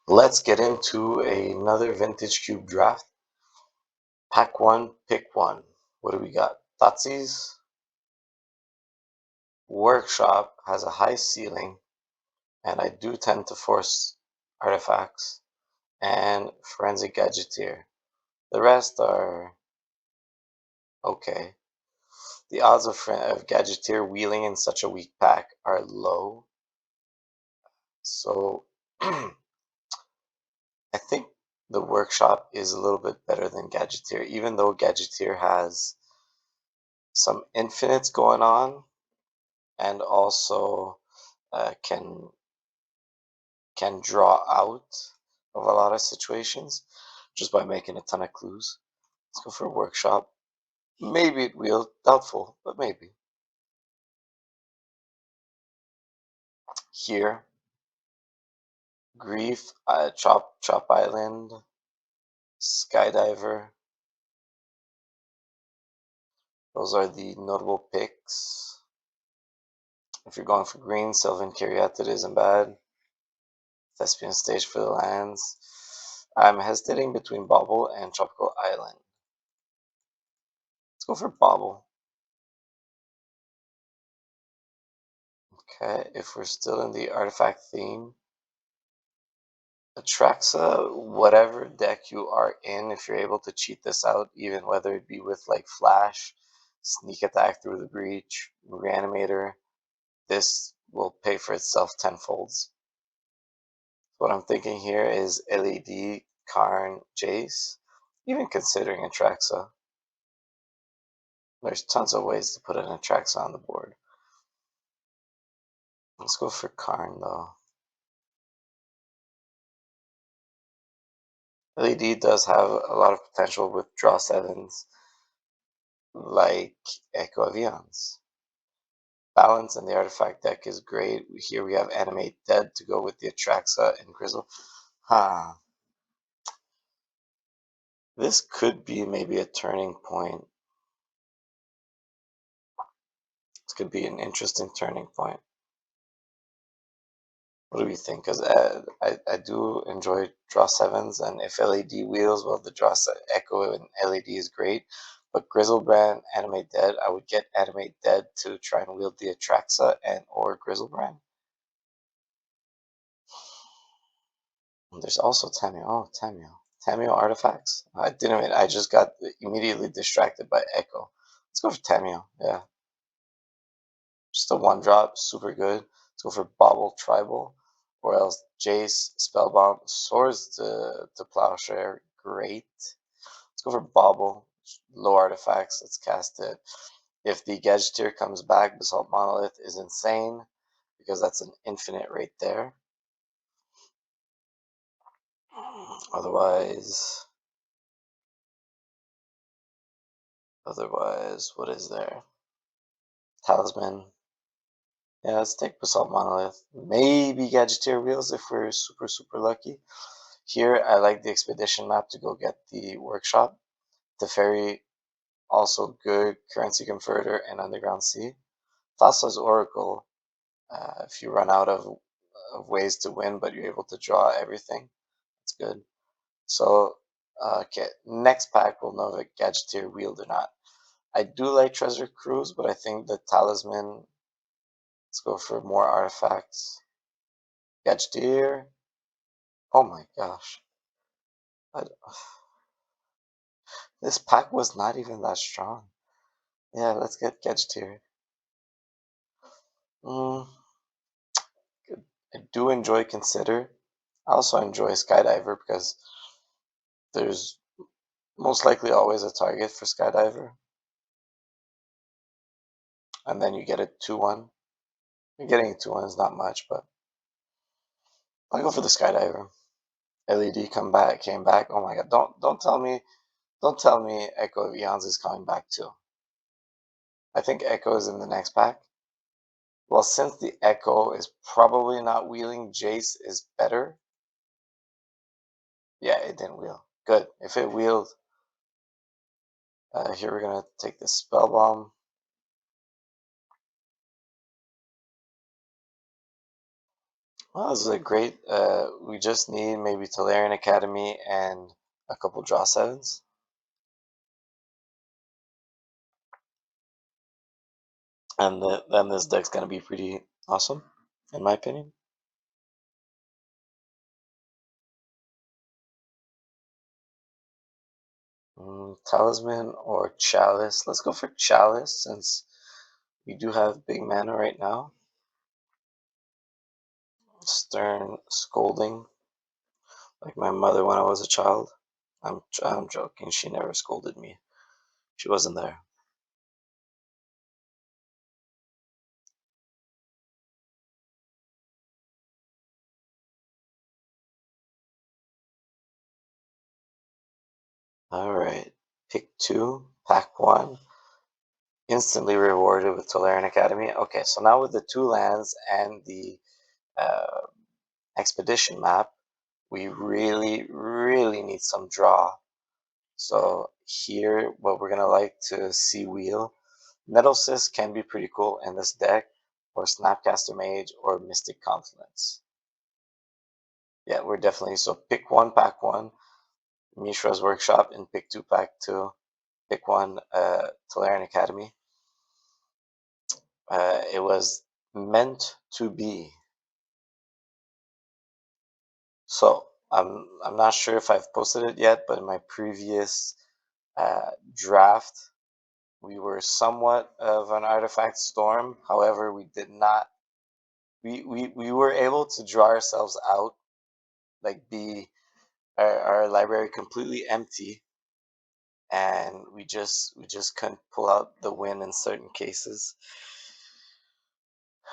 Let's get into another Vintage Cube draft. Pack one, pick one. What do we got? Tatsy's Workshop has a high ceiling, and I do tend to force artifacts, and Forensic Gadgeteer. The rest are okay. The odds of Gadgeteer wheeling in such a weak pack are low, so I think the Workshop is a little bit better than Gadgeteer, even though Gadgeteer has some infinites going on and also can draw out of a lot of situations just by making a ton of clues. Let's go for Workshop. Maybe it will, doubtful, but maybe. Here, Grief, Chop Island, Skydiver. Those are the notable picks. If you're going for green, Sylvan Caryatid isn't bad. Thespian Stage for the lands. I'm hesitating between Bauble and Tropical Island. Let's go for Bauble. Okay, if we're still in the artifact theme, Atraxa, whatever deck you are in, if you're able to cheat this out, even whether it be with like Flash, Sneak Attack through the Breach, Reanimator, this will pay for itself tenfolds. What I'm thinking here is LED, Karn, Jace, even considering Atraxa. There's tons of ways to put an Atraxa on the board. Let's go for Karn though. LED does have a lot of potential with draw sevens like Echo of Eons. Balance in the artifact deck is great. Here we have Animate Dead to go with the Atraxa and Grizzle. Huh. This could be maybe a turning point. This could be an interesting turning point. What do we think? Because I do enjoy draw sevens, and if LED wheels, well, the Echo and LED is great. But Grizzlebrand, Animate Dead, I would get Animate Dead to try and wield the Atraxa and or Grizzlebrand. And there's also Tamio. Oh, Tamio. Tamio artifacts. I just got immediately distracted by Echo. Let's go for Tamio. Yeah. Just a one drop, super good. Let's go for Bobble Tribal. Or else Jace, Spellbomb, Swords to Plowshare. Great. Let's go for Bobble. Low artifacts. Let's cast it. If the Gadgeteer comes back, Basalt Monolith is insane because that's an infinite right there. Otherwise, what is there? Talisman. Yeah, let's take Basalt Monolith. Maybe Gadgeteer Wheels if we're super, super lucky. Here, I like the Expedition map to go get the Workshop. Teferi, also good. Currency Converter and Underground Sea. Thassa's Oracle, if you run out of ways to win, but you're able to draw everything, it's good. So, okay, next pack we'll know if Gadgeteer wield or not. I do like Treasure Cruise, but I think the Talisman, let's go for more artifacts. Gadgeteer. Oh my gosh. This pack was not even that strong. Yeah, let's get Gadgeteer. Mm, I do enjoy Consider. I also enjoy Skydiver because there's most likely always a target for Skydiver. And then you get a 2-1. You're getting a 2-1 is not much, but I'll go for the Skydiver. LED came back. Oh my god, don't tell me Echo of Eons is coming back too. I think Echo is in the next pack. Well, since the Echo is probably not wheeling, Jace is better. Yeah, it didn't wheel. Good. If it wheeled, here we're gonna take the Spell Bomb. Well, this is a great. We just need maybe Tolarian Academy and a couple draw sevens, and then this deck's gonna be pretty awesome, in my opinion. Talisman or Chalice? Let's go for Chalice since we do have big mana right now. Stern scolding, like my mother when I was a child. I'm joking. She never scolded me. She wasn't there. All right, pick two, pack one. Instantly rewarded with Tolarian Academy. Okay, so now with the two lands and the uh, expedition map, we really need some draw. So here, what we're gonna like to see wheel. Nettlecyst can be pretty cool in this deck, or Snapcaster Mage, or Mystic Confluence. Yeah, we're definitely, so pick one, pack one, Mishra's Workshop, and pick two, pack two. Pick one, Tolarian Academy. It was meant to be. So I'm not sure if I've posted it yet, but in my previous draft, we were somewhat of an artifact storm. However, we did not. We were able to draw ourselves out, like be our library completely empty, and we just couldn't pull out the win in certain cases.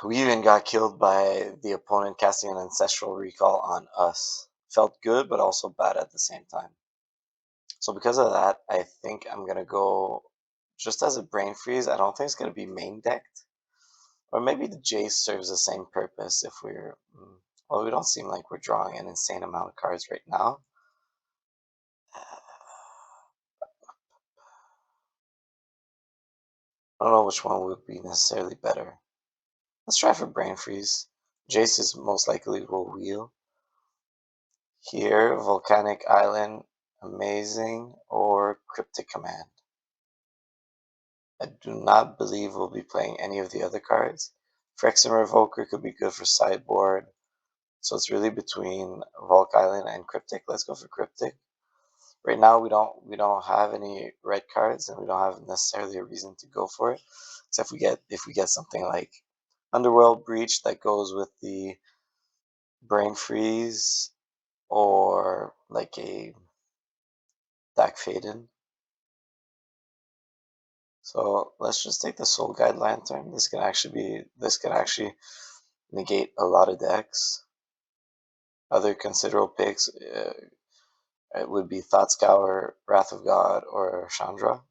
We even got killed by the opponent casting an ancestral recall on us. Felt good, but also bad at the same time. So because of that, I think I'm gonna go just as a brain freeze. I don't think it's gonna be main decked, or maybe the Jace serves the same purpose if we're. Well, we don't seem like we're drawing an insane amount of cards right now. I don't know which one would be necessarily better. Let's try for brain freeze. Jace is most likely will wheel. Here, Volcanic Island, Amazing, or Cryptic Command. I do not believe we'll be playing any of the other cards. Phyrexian Revoker could be good for sideboard. So it's really between Volk Island and Cryptic. Let's go for Cryptic. Right now we don't have any red cards and we don't have necessarily a reason to go for it. Except if we get something like Underworld Breach that goes with the Brain Freeze, or like a Dark Faden. So let's just take the Soul Guide Lantern. This can actually negate a lot of decks. Other considerable picks, it would be Thought Scour, Wrath of God, or Chandra.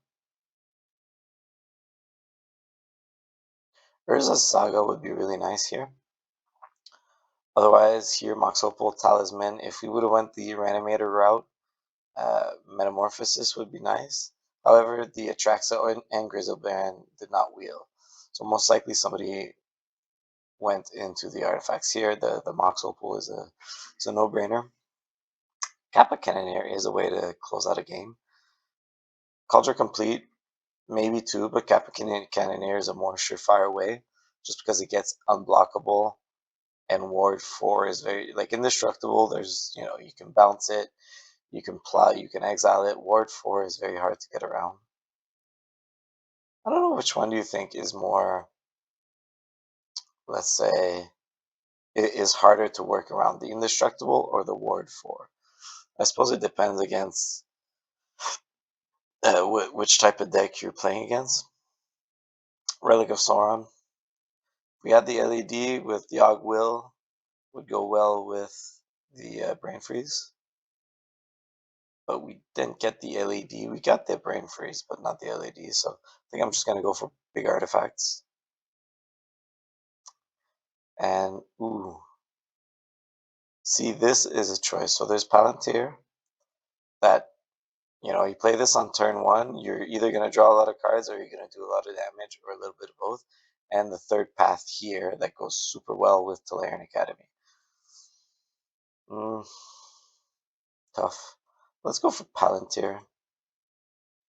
Urza's Saga would be really nice here. Otherwise, here Mox Opal, Talisman. If we would have went the Reanimator route, Metamorphosis would be nice. However, the Atraxa and Grizzlebrand did not wheel. So most likely somebody went into the artifacts here. The Mox Opal is a no-brainer. Kappa Cannoneer is a way to close out a game. Cauldron Complete, maybe two, but Kappa Cannoneer is a more surefire way, just because it gets unblockable, and Ward 4 is very, like, indestructible. There's, you can bounce it, you can plow, you can exile it. Ward 4 is very hard to get around. I don't know, which one do you think is more, let's say, it is harder to work around, the indestructible or the Ward 4? I suppose it depends against which type of deck you're playing against. Relic of Sauron. We had the LED with Yogg Will, would go well with the Brain Freeze, but we didn't get the LED. We got the Brain Freeze, but not the LED. So I think I'm just gonna go for big artifacts. And ooh, see, this is a choice. So there's Palantir that, you play this on turn one, you're either going to draw a lot of cards or you're going to do a lot of damage, or a little bit of both. And the third path here that goes super well with Tolarian Academy. Mm, tough. Let's go for Palantir.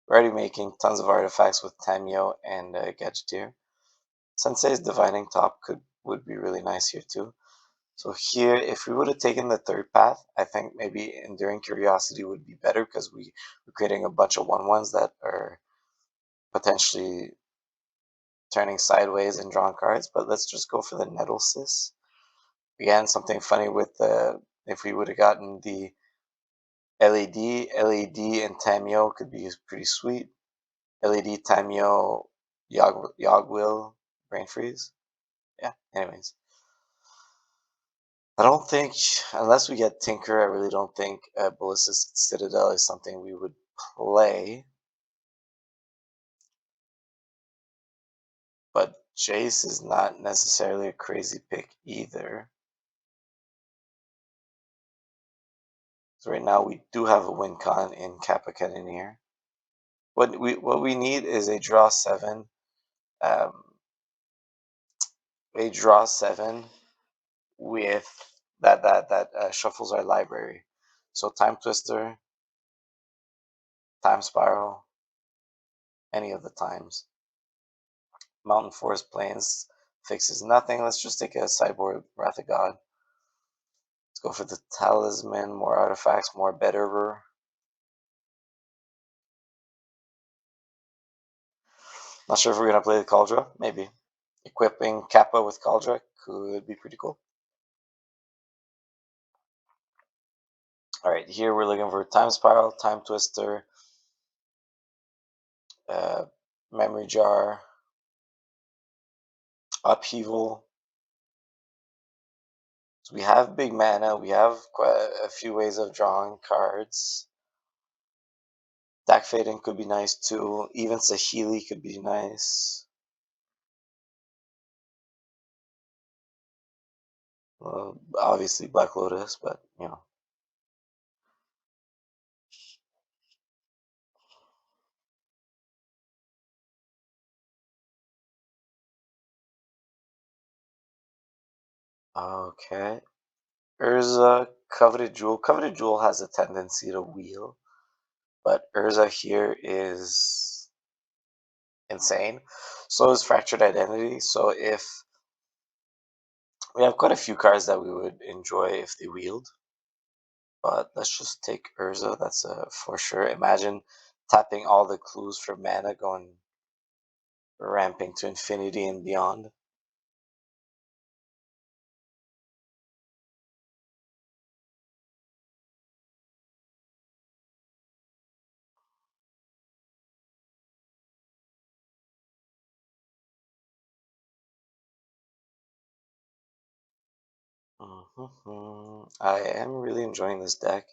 We're already making tons of artifacts with Tamio and Gadgeteer. Sensei's Divining Top would be really nice here too. So here, if we would have taken the third path, I think maybe Enduring Curiosity would be better because we're creating a bunch of 1/1s that are potentially turning sideways and drawing cards. But let's just go for the Nettlesis. Again, something funny with the, if we would have gotten the LED and Tamio could be pretty sweet. LED, Tamio, Yogwill, Brain Freeze. Yeah, anyways. I don't think, unless we get Tinker, I really don't think Ballistic Citadel is something we would play. But Jace is not necessarily a crazy pick either. So right now we do have a win con in Kappa Cannoneer. What we need is um, a draw seven with that shuffles our library. So Time Twister, Time Spiral, any of the times. Mountain Forest Plains fixes nothing. Let's just take a sideboard Wrath of God. Let's go for the Talisman, more artifacts, more betterer. Not sure if we're gonna play the Cauldra. Maybe. Equipping Kappa with Cauldra could be pretty cool. Alright, here we're looking for Time Spiral, Time Twister, uh, Memory Jar, Upheaval. So we have big mana, we have quite a few ways of drawing cards. Dak Fading could be nice too. Even Sahili could be nice. Obviously Black Lotus, but you know. Okay. Urza, Coveted Jewel. Coveted Jewel has a tendency to wheel, but Urza here is insane. So is Fractured Identity. So if we have quite a few cards that we would enjoy if they wheeled, but let's just take Urza. That's for sure. Imagine tapping all the clues for mana, going ramping to infinity and beyond. I am really enjoying this deck.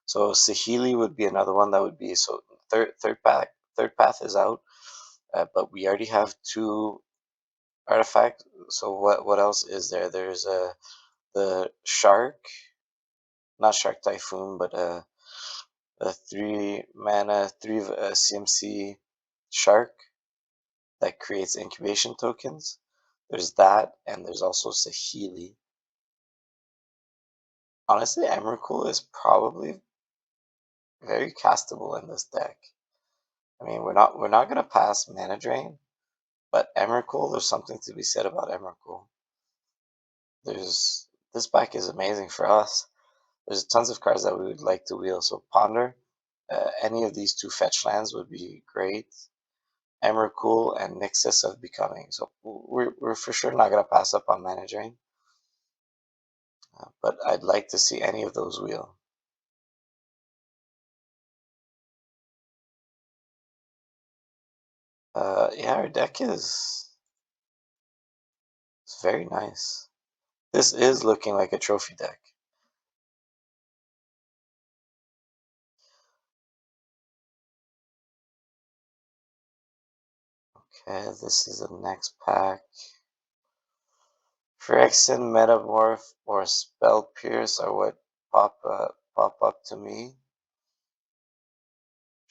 So Sahili would be another one that would be, so third path is out, but we already have two artifact. So what else is there? There's the shark, not Shark Typhoon, but a 3 mana 3 CMC shark that creates incubation tokens. There's that, and there's also Sahili. Honestly, Emrakul is probably very castable in this deck. I mean, we're not gonna pass Mana Drain, but Emrakul, there's something to be said about Emrakul. There's This back is amazing for us. There's tons of cards that we would like to wheel. So Ponder, any of these two fetch lands would be great. Emrakul and Nixus of Becoming. So we're for sure not gonna pass up on Mana Drain, but I'd like to see any of those wheel. Yeah, our deck is it's very nice. This is looking like a trophy deck. Okay, this is the next pack. Phyrexian, Metamorph, or Spell Pierce are what pop up to me.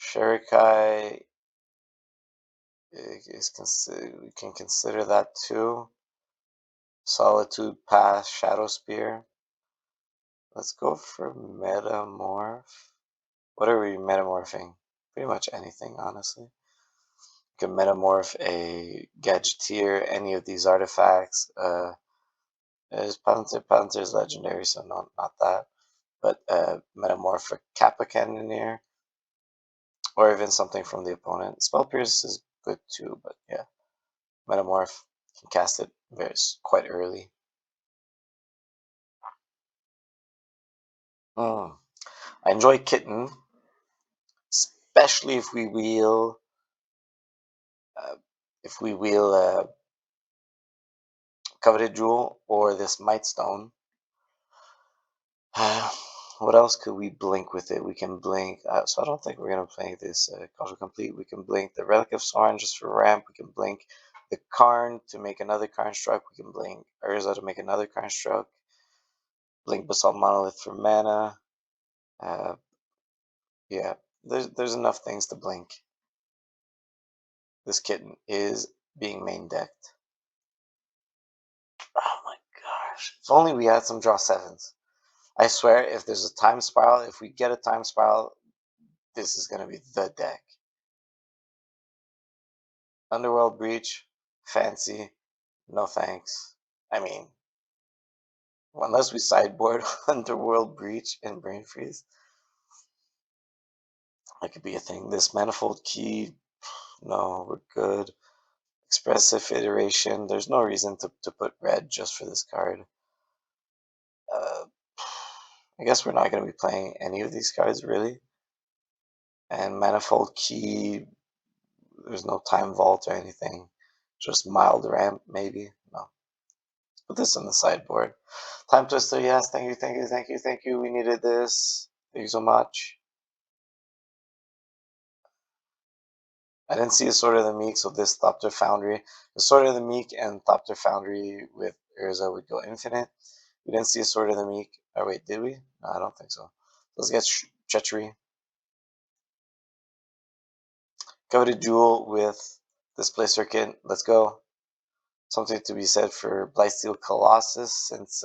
Shurikai we can consider that too. Solitude Path, Shadow Spear. Let's go for Metamorph. What are we metamorphing? Pretty much anything, honestly. You can metamorph a Gadgeteer, any of these artifacts. Is Palantir is legendary, so not that. But metamorph a Kappa Cannoneer, or even something from the opponent. Spell Pierce is good too, but yeah. Metamorph, can cast it quite early. I enjoy Kitten, especially uh, if we wheel Coveted Jewel or this Might Stone. What else could we blink with it? We can blink. So I don't think we're gonna blink this Culture Complete. We can blink the Relic of Sorin just for ramp. We can blink the Karn to make another Karn Struck. We can blink Urza to make another Karn Struck. Blink Basalt Monolith for mana. Uh, yeah, there's enough things to blink. This kitten is being main decked. Oh my gosh! If only we had some draw sevens. I swear, if there's a time spiral, if we get a time spiral, this is gonna be the deck. Underworld Breach, fancy, no thanks. I mean, unless we sideboard Underworld Breach and Brain Freeze, that could be a thing. This Manifold Key, no, we're good. Expressive Iteration, there's no reason to put red just for this card. Uh, I guess we're not going to be playing any of these cards, really. And Manifold Key, there's no Time Vault or anything. Just Mild Ramp, maybe. No. Put this on the sideboard. Time Twister, yes, thank you, thank you, thank you, thank you. We needed this. Thank you so much. I didn't see a Sword of the Meek, so this Thopter Foundry. The Sword of the Meek and Thopter Foundry with Urza would go infinite. We didn't see a Sword of the Meek. Oh, wait, did we? No, I don't think so. Let's get Treachery. Coveted Jewel with Display Circuit. Let's go. Something to be said for Blightsteel Colossus, since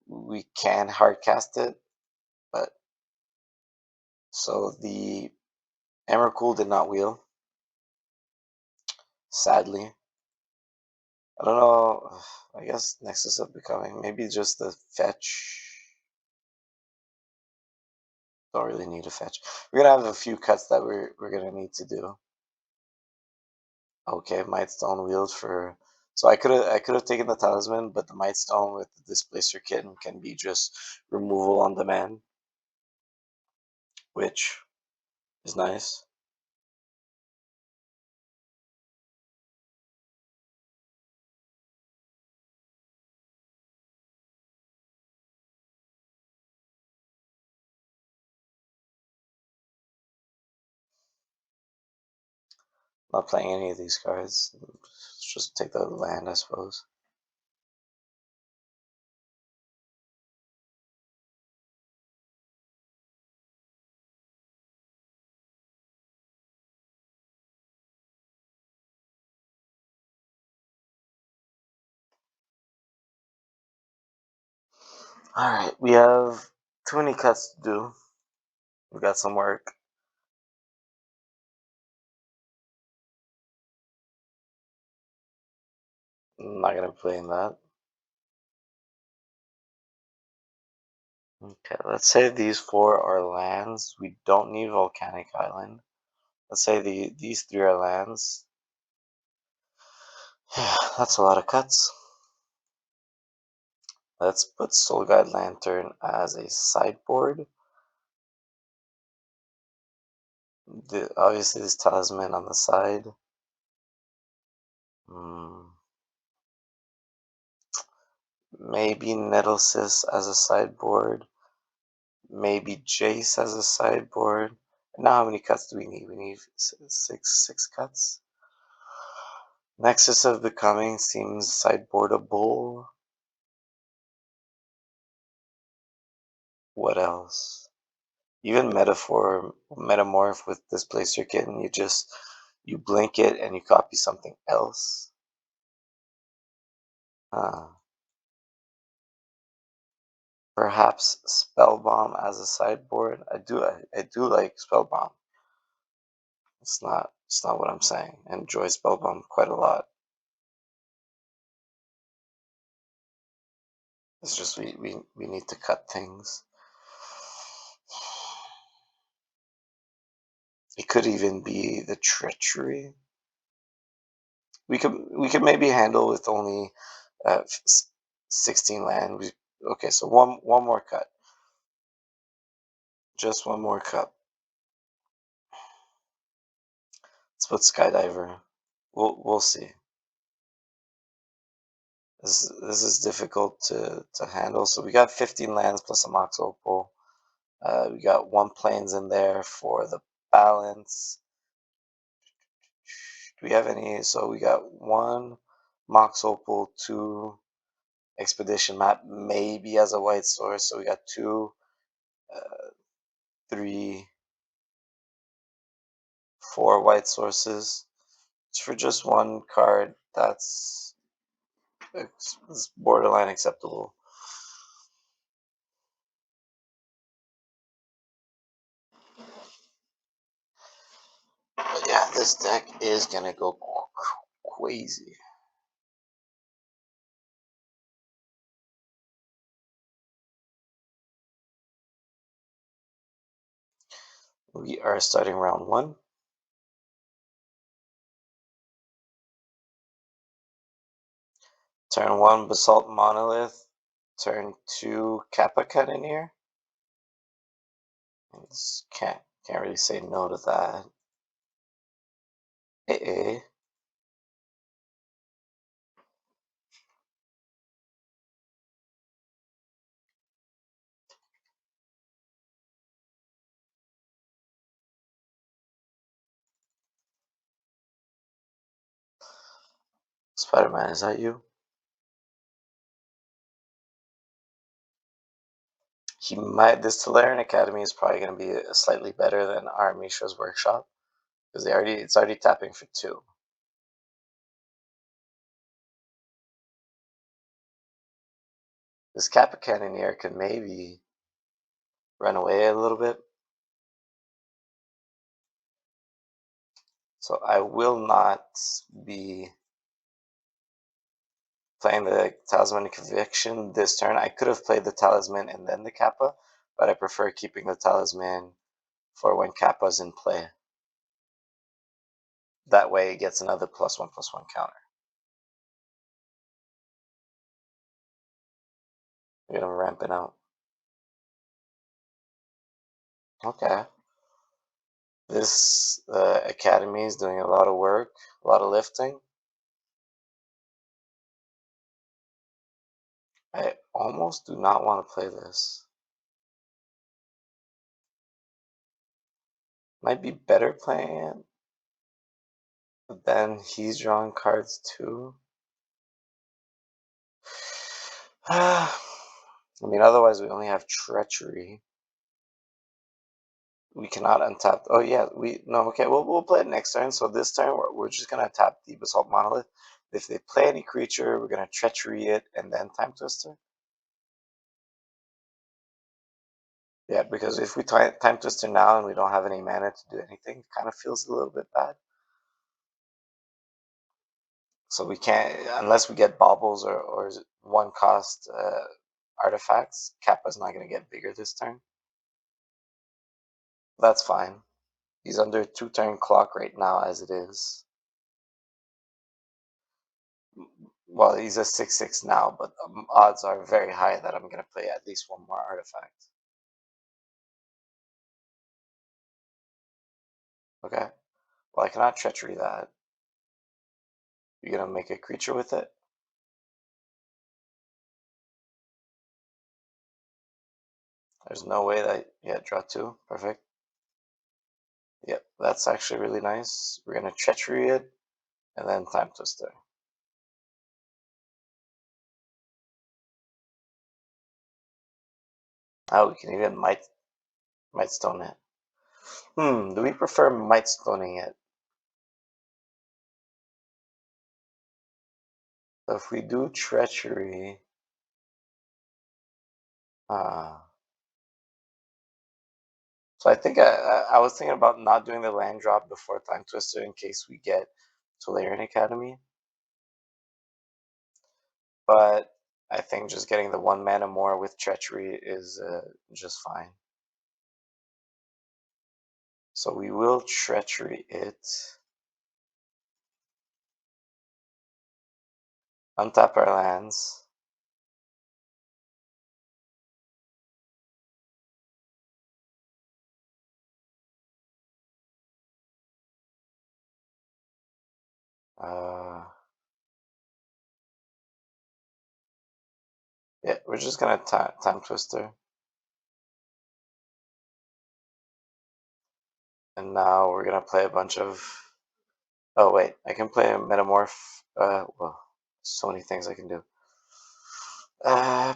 we can hardcast it. But so the Emrakul did not wheel, sadly. I don't know. I guess Nexus of Becoming. Maybe just the fetch. Don't really need a fetch. We're gonna have a few cuts that we're gonna need to do. Okay, Might Stone wheeled for. So I could have taken the Talisman, but the Might Stone with the Displacer Kitten can be just removal on demand, which is nice. Not playing any of these cards. Just take the land, I suppose. Alright, we have too many cuts to do. We got some work. I'm not gonna play in that. Okay, let's say these four are lands. We don't need Volcanic Island. Let's say these three are lands. Yeah, that's a lot of cuts. Let's put Soul Guide Lantern as a sideboard. Obviously, this Talisman on the side. Maybe Nettlesis as a sideboard. Maybe Jace as a sideboard. Now, how many cuts do we need? We need six cuts. Nexus of Becoming seems sideboardable. What else? Even Metamorph with Displacer Kitten, you blink it and you copy something else. Huh. Perhaps Spellbomb as a sideboard. I do like Spellbomb. It's not what I'm saying. I enjoy Spellbomb quite a lot. It's just we need to cut things. It could even be the treachery. We could maybe handle with only 16 land. Okay, so one more cut. Just one more cut. Let's put Skydiver. We'll see. This is difficult to handle. So we got 15 lands plus a Mox Opal. We got one planes in there for the balance. Do we have any? So we got one Mox Opal, two Expedition Map, maybe as a white source. So we got two, three, four white sources. It's for just one card. That's borderline acceptable. But yeah, this deck is gonna go crazy. We are starting round one. Turn one, Basalt Monolith. Turn two, Kappa Cannoneer. Can't really say no to that. Hey. Spider-Man, is that you? This Tolarian Academy is probably going to be slightly better than our Mishra's Workshop because it's already tapping for two. This Kappa Cannoneer could maybe run away a little bit. So I will not be playing the Talismanic Conviction this turn. I could have played the Talisman and then the Kappa, but I prefer keeping the Talisman for when Kappa's in play. That way it gets another +1/+1 counter. You're gonna ramp it out. Okay. This academy is doing a lot of work, a lot of lifting. I almost do not want to play this. Might be better playing it, but then he's drawing cards too. I mean, otherwise we only have treachery. We cannot untap. Oh yeah, no. Okay, we'll play it next turn. So this turn we're just gonna tap the Basalt Monolith. If they play any creature, we're gonna treachery it and then Time Twister. Yeah, because if we Time Twister now and we don't have any mana to do anything, it kind of feels a little bit bad. So we can't, unless we get baubles or one cost artifacts, Kappa's not going to get bigger this turn. That's fine. He's under 2-turn clock right now as it is. Well, he's a 6/6 now, but odds are very high that I'm going to play at least one more artifact. Okay. Well, I cannot treachery that. You're going to make a creature with it? There's no way that, yeah, draw two. Perfect. Yep, that's actually really nice. We're going to treachery it and then Time Twister. Oh, we can even Might Stone it. Do we prefer Might Stoning it? So if we do Treachery, So I think I was thinking about not doing the land drop before Time Twister in case we get Tolarian Academy. But I think just getting the 1 mana more with Treachery is just fine. So we will Treachery it. Untap our lands. Yeah, we're just gonna Time Twister. And now we're gonna play a bunch of... Oh wait, I can play a Metamorph. Well, so many things I can do. Uh,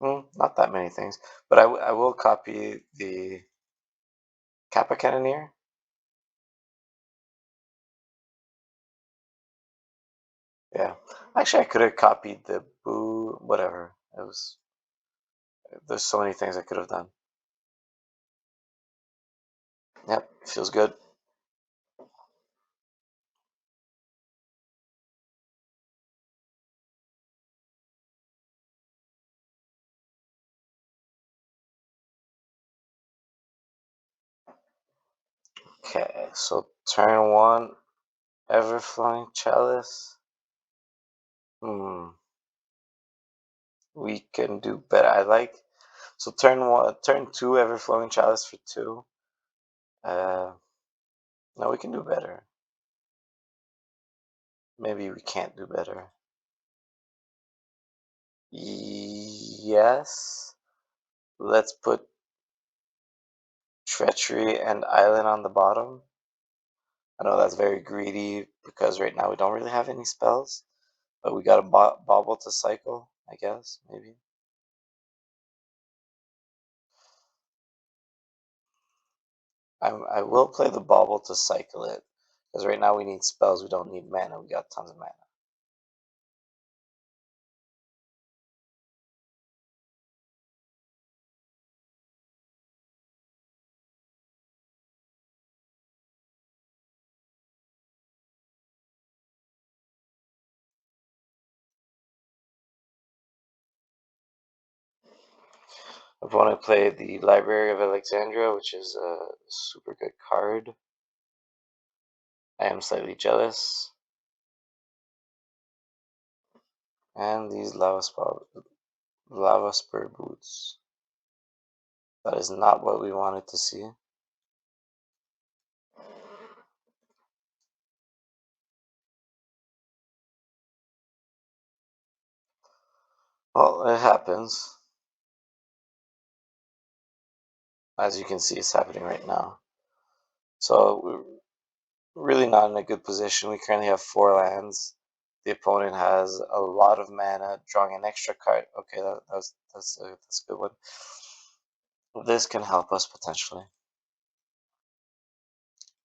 not that many things, but I will copy the Kappa Cannoneer. Yeah, actually, I could have copied the Boo. Whatever. It was. There's so many things I could have done. Yep, feels good. Okay, so turn 1, Everflowing Chalice. We can do better. I like... So turn 2, Everflowing Chalice for 2. No, we can do better. Maybe we can't do better. Yes. Let's put Treachery and Island on the bottom. I know that's very greedy because right now we don't really have any spells, but we got a Bauble to cycle, I guess, maybe. I will play the Bauble to cycle it because right now we need spells. We don't need mana. We got tons of mana. Opponent played the Library of Alexandria, which is a super good card. I am slightly jealous. And these Lava Spur Boots. That is not what we wanted to see. Well, it happens. As you can see, it's happening right now. So we're really not in a good position. We currently have 4 lands. The opponent has a lot of mana, drawing an extra card. Okay, that's a good one. This can help us potentially.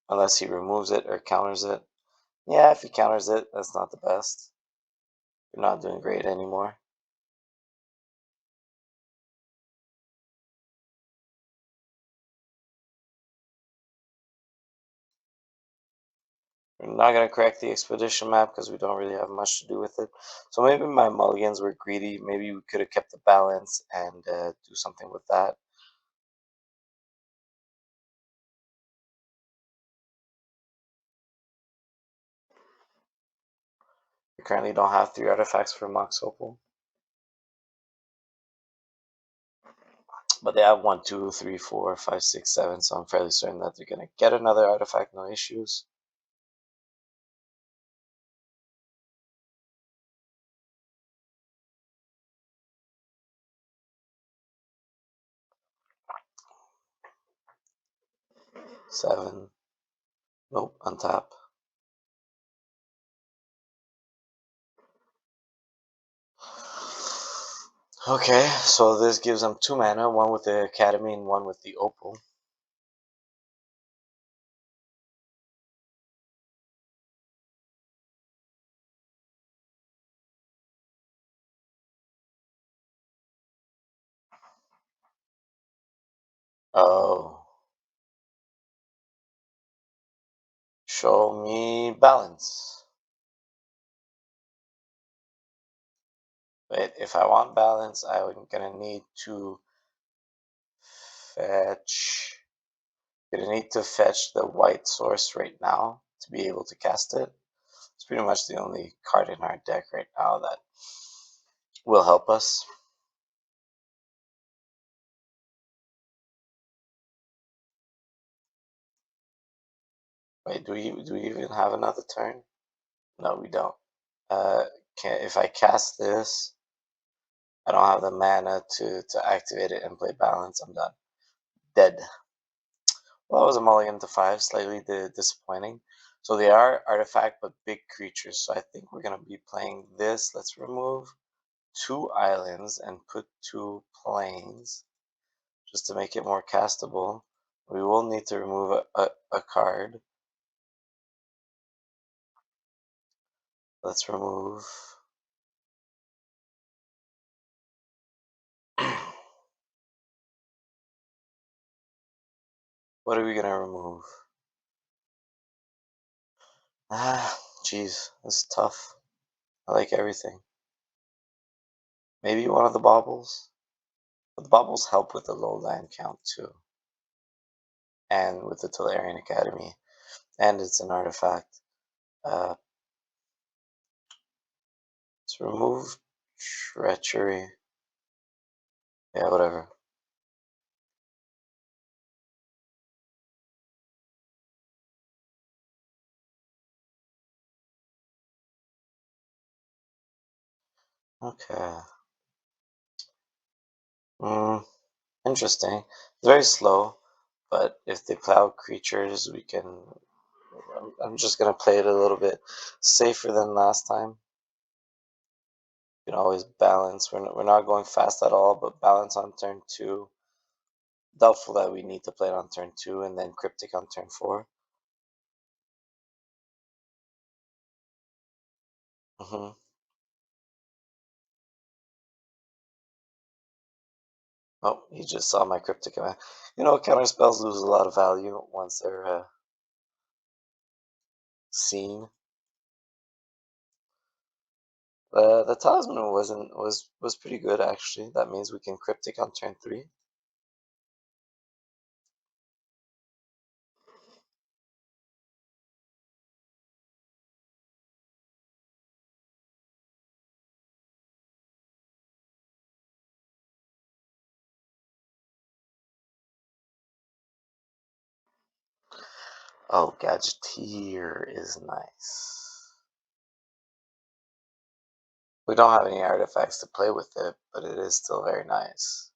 Unless he removes it or counters it. Yeah, if he counters it, that's not the best. You're not doing great anymore. We're not going to correct the expedition map because we don't really have much to do with it. So maybe my mulligans were greedy. Maybe we could have kept the balance and do something with that. We currently don't have 3 artifacts for Mox Opal. But they have 1, 2, 3, 4, 5, 6, 7. So I'm fairly certain that they're going to get another artifact, no issues. Seven. Nope, untap. Okay, so this gives them 2 mana, 1 with the Academy and 1 with the Opal. Oh, show me balance. Wait, if I want balance, I'm gonna need to fetch. Gonna need to fetch the white source right now to be able to cast it. It's pretty much the only card in our deck right now that will help us. Wait, do we even have another turn? No, we don't. Uh, if I cast this, I don't have the mana to activate it and play balance. I'm done. Dead. Well, that was a mulligan to 5, slightly disappointing. So they are artifact but big creatures. So I think we're gonna be playing this. Let's remove 2 islands and put 2 plains just to make it more castable. We will need to remove a card. Let's remove. What are we gonna remove? Ah, jeez, this is tough. I like everything. Maybe one of the baubles? But the baubles help with the low land count too. And with the Tolarian Academy. And it's an artifact. Uh, let's remove treachery. Yeah, whatever. Okay. Hmm. Interesting. It's very slow, but if they plow creatures, we can. I'm just gonna play it a little bit safer than last time. You can always balance. We're not going fast at all, but balance on turn 2. Doubtful that we need to play it on turn 2 and then cryptic on turn 4. Hmm. Oh, he just saw my cryptic command. Counter spells lose a lot of value once they're seen. The talisman wasn't was pretty good actually. That means we can cryptic on turn 3. Oh, Gadgeteer is nice. We don't have any artifacts to play with it, but it is still very nice.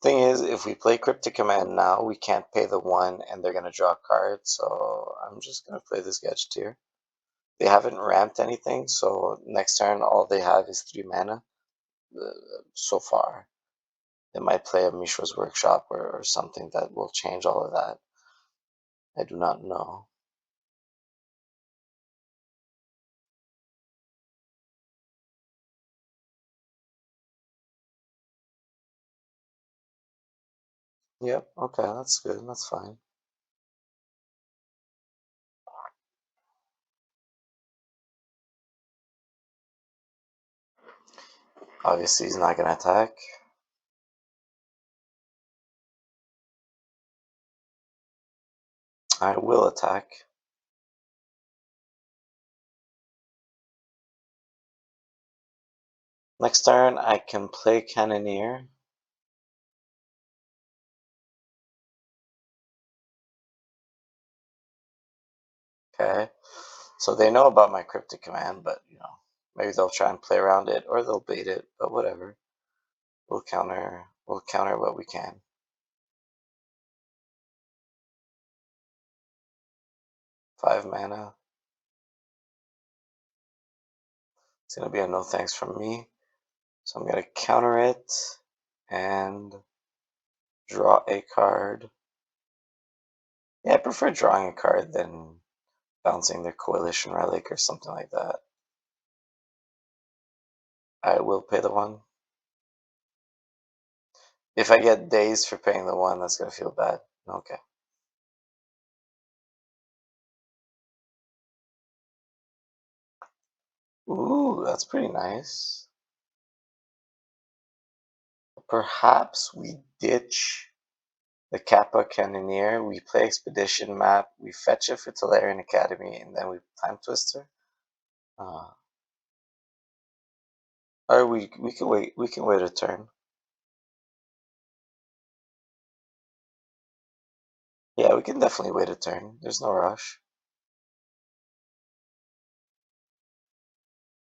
Thing is, if we play Cryptic Command now, we can't pay the 1 and they're gonna draw a card, so I'm just gonna play this Gadgeteer. They haven't ramped anything, so next turn all they have is 3 mana so far. They might play a Mishra's Workshop or something that will change all of that. I do not know. Yep, okay, that's good, that's fine. Obviously, he's not gonna attack. I will attack. Next turn, I can play Cannoneer. Okay, so they know about my cryptic command, but maybe they'll try and play around it or they'll bait it, but whatever. We'll counter what we can. 5 mana. It's gonna be a no thanks from me. So I'm gonna counter it and draw a card. Yeah, I prefer drawing a card than bouncing the Coalition Relic or something like that. I will pay the 1. If I get days for paying the one, that's gonna feel bad. Okay. Ooh, that's pretty nice. Perhaps we ditch the Kappa Cannoneer, we play Expedition map, we fetch it for Tolarian Academy, and then we Time Twister. Uh, or we can wait. We can wait a turn. Yeah, we can definitely wait a turn. There's no rush.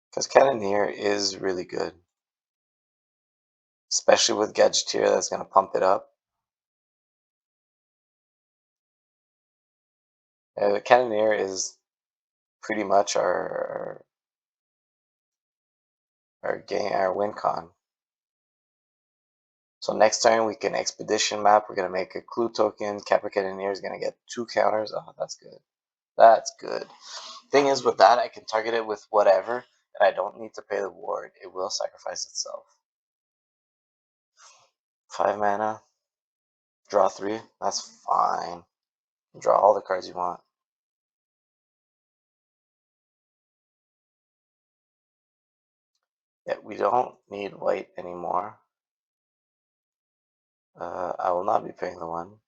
Because Cannoneer is really good, especially with Gadgeteer. That's gonna pump it up. Cannoneer is pretty much our game, our win con. So next turn we can Expedition map. We're gonna make a clue token. Kappa Cannoneer is gonna get 2 counters. Oh, that's good. That's good. Thing is, with that, I can target it with whatever, and I don't need to pay the ward. It will sacrifice itself. 5 mana, draw 3. That's fine. Draw all the cards you want. Yeah, we don't need white anymore. I will not be paying the one.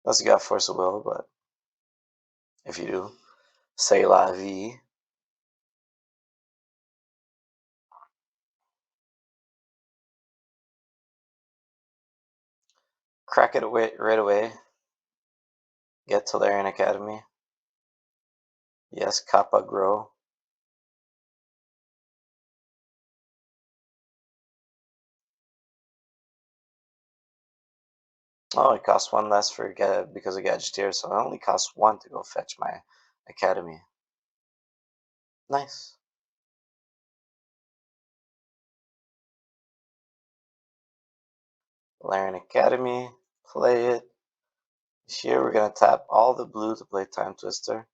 Unless you got Force of Will, but if you do, say la vie. Crack it away right away. Get Tolarian Academy. Yes, Kappa grow. Oh, it costs 1 less for because of Gadgeteer, so it only costs 1 to go fetch my Academy. Nice. Larian Academy, play it. Here we're going to tap all the blue to play Time Twister.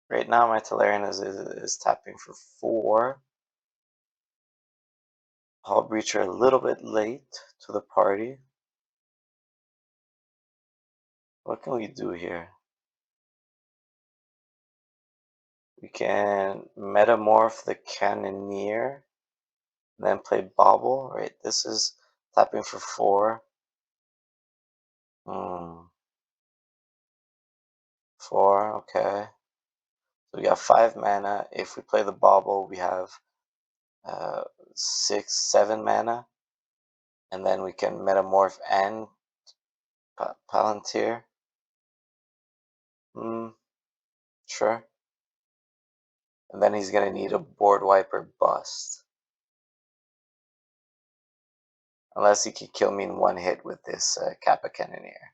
Right now my Tolarian is tapping for 4. Hull Breacher a little bit late to the party. What can we do here? We can Metamorph the Cannoneer, then play Bobble, right? This is tapping for 4. 4, okay. So we got 5 mana. If we play the Bobble, we have 6, 7 mana. And then we can Metamorph and Palantir. Sure. And then he's gonna need a Board Wiper bust. Unless he can kill me in 1 hit with this Kappa Cannoneer.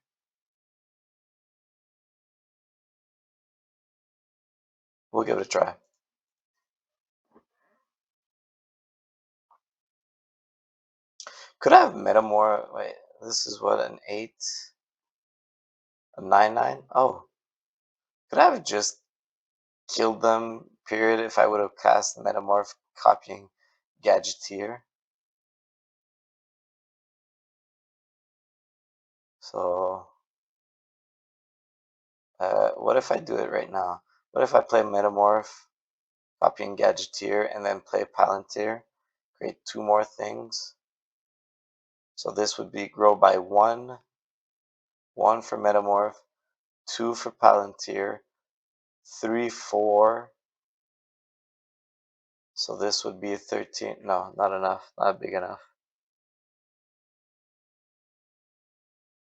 We'll give it a try. Could I have Metamorph? Wait, this is what, an 8? A 9/9? Oh. Could I have just killed them, period, if I would have cast Metamorph copying Gadgeteer? So, what if I do it right now? What if I play Metamorph, copying Gadgeteer, and then play Palantir? Create 2 more things. So this would be grow by 1, 1 for Metamorph, 2 for Palantir, 3, 4. So this would be 13. No, not enough. Not big enough.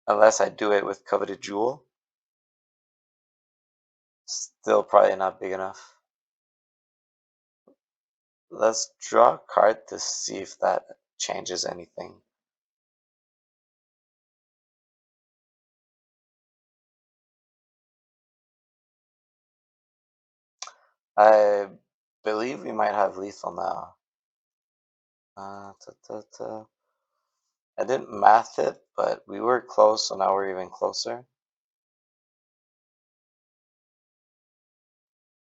Unless I do it with Coveted Jewel. Still probably not big enough. Let's draw a card to see if that changes anything. I believe we might have lethal now. I didn't math it, but we were close, so now we're even closer.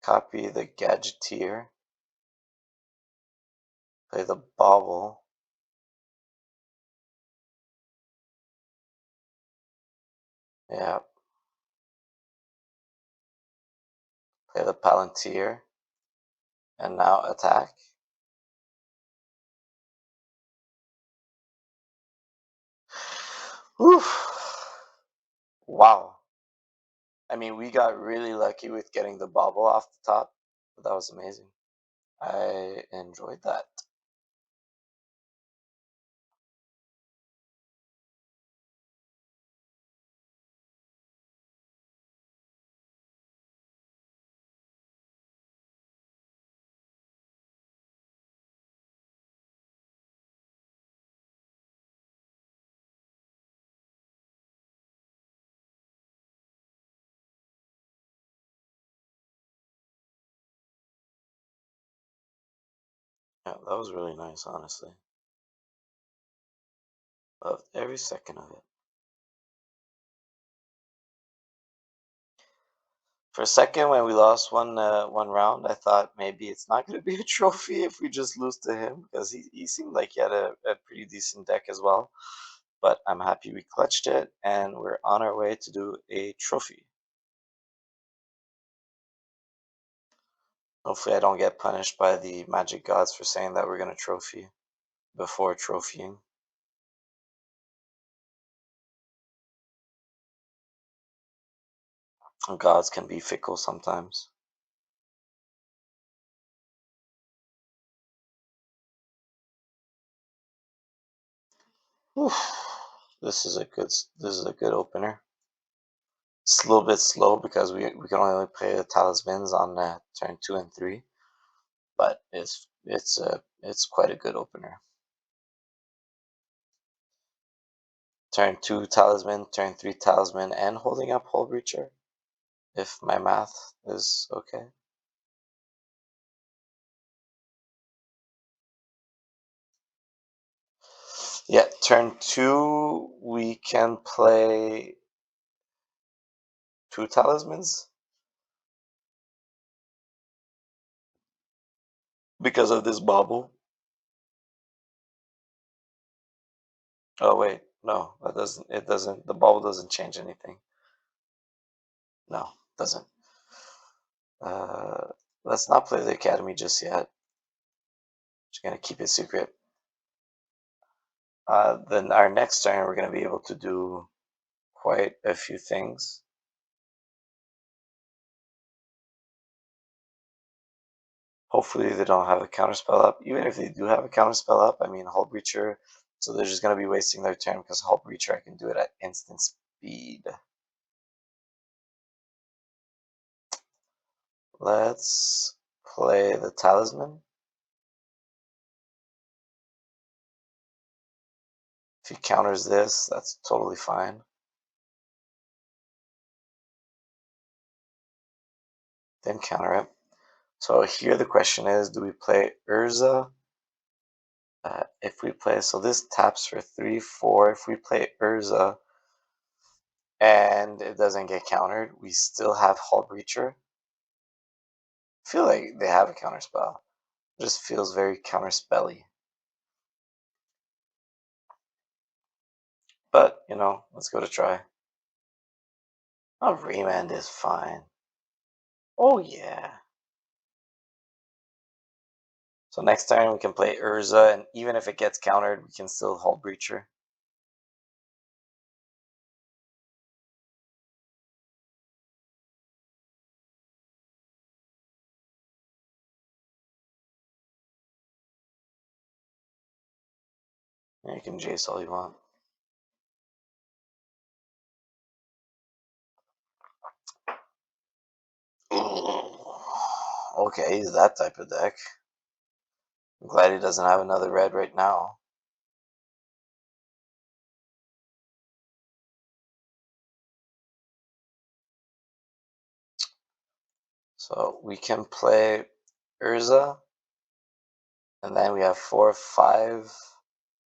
Copy the Gadgeteer. Play the bauble. Yeah. Play the Palantir. And now attack. Whew. Wow. I mean, we got really lucky with getting the bauble off the top, but that was amazing. I enjoyed that. Yeah, that was really nice, honestly. Loved every second of it. For a second, when we lost one round, I thought maybe it's not going to be a trophy if we just lose to him because he seemed like he had a pretty decent deck as well. But I'm happy we clutched it, and we're on our way to do a trophy. Hopefully, I don't get punished by the magic gods for saying that we're going to trophy before trophying. Gods can be fickle sometimes. Oof. This is a good opener. It's a little bit slow because we can only play the talismans on turn 2 and 3, but it's quite a good opener. Turn 2 talisman, turn 3 talisman, and holding up Hull Breacher, if my math is okay. Yeah, turn 2 we can play 2 talismans because of this bauble. Oh wait, no, that doesn't. It doesn't. The bauble doesn't change anything. No, doesn't. Uh, let's not play the academy just yet. Just gonna keep it secret. Then our next turn, we're gonna be able to do quite a few things. Hopefully, they don't have a counterspell up. Even if they do have a counterspell up, I mean, Hull Breacher. So they're just gonna be wasting their turn because Hull Breacher, I can do it at instant speed. Let's play the talisman. If he counters this, that's totally fine. Then counter it. So here the question is, do we play Urza? If we play, so this taps for 3, 4. If we play Urza and it doesn't get countered, we still have Hull Breacher. I feel like they have a counterspell. It just feels very counterspelly. But, let's go to try. Oh, Remand is fine. Oh, yeah. So next time we can play Urza, and even if it gets countered, we can still Hull Breacher. And you can Jace all you want. Okay, he's that type of deck. I'm glad he doesn't have another red right now. So we can play Urza, and then we have 4, 5,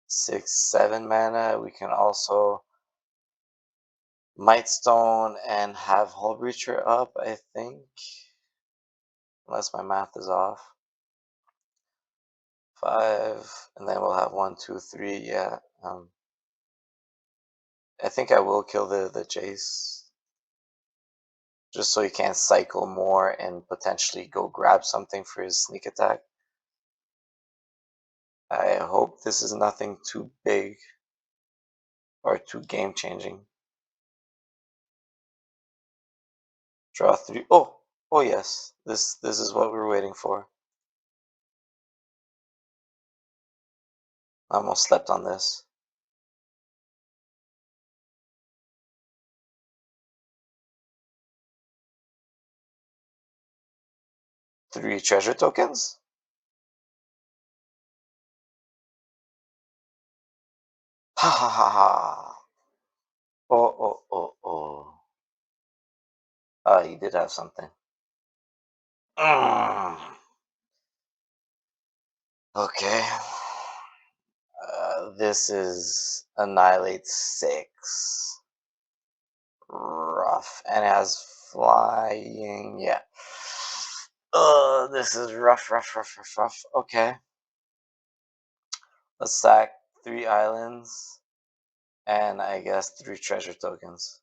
6, 7 mana. We can also Mightstone and have Hull Breacher up, I think. Unless my math is off. 5, and then we'll have 1, 2, 3. Yeah. I think I will kill the Jace just so he can't cycle more and potentially go grab something for his sneak attack. I hope this is nothing too big or too game changing. Draw 3. Oh yes. This is what we're waiting for. I almost slept on this. 3 treasure tokens? Ha ha ha ha. Oh. He did have something. Mm. Okay. This is Annihilate 6. Rough. And it has flying. Yeah. This is rough. Okay. Let's sack 3 islands. And I guess 3 treasure tokens.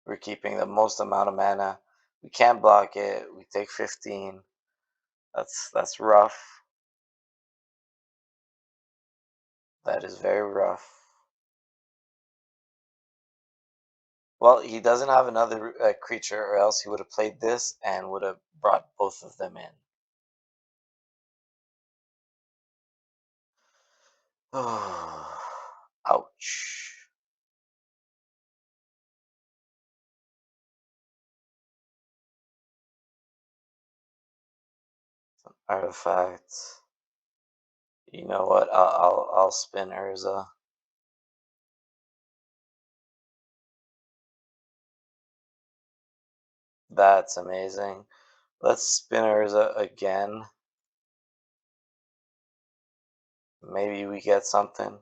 We're keeping the most amount of mana. We can't block it. We take 15. That's rough. That is very rough. Well, he doesn't have another creature, or else he would have played this and would have brought both of them in. Ouch. Artifact. You know what? I'll spin Urza. That's amazing. Let's spin Urza again. Maybe we get something.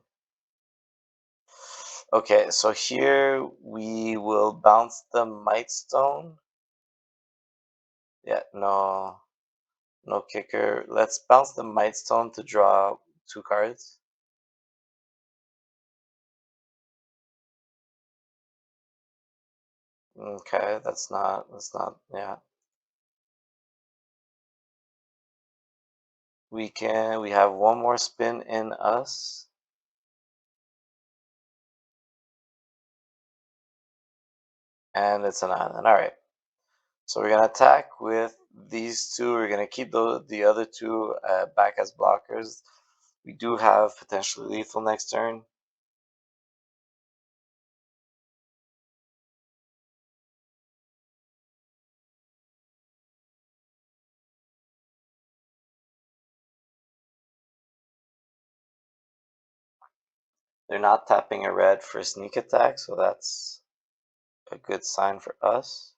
Okay, so here we will bounce the Might Stone. Yeah, no kicker. Let's bounce the Might Stone to draw 2 cards. Okay, that's not, yeah. We have one more spin in us. And it's an island. Alright. So we're gonna attack with these 2. We're gonna keep the other 2 back as blockers. We do have potentially lethal next turn. They're not tapping a red for sneak attack, so that's a good sign for us.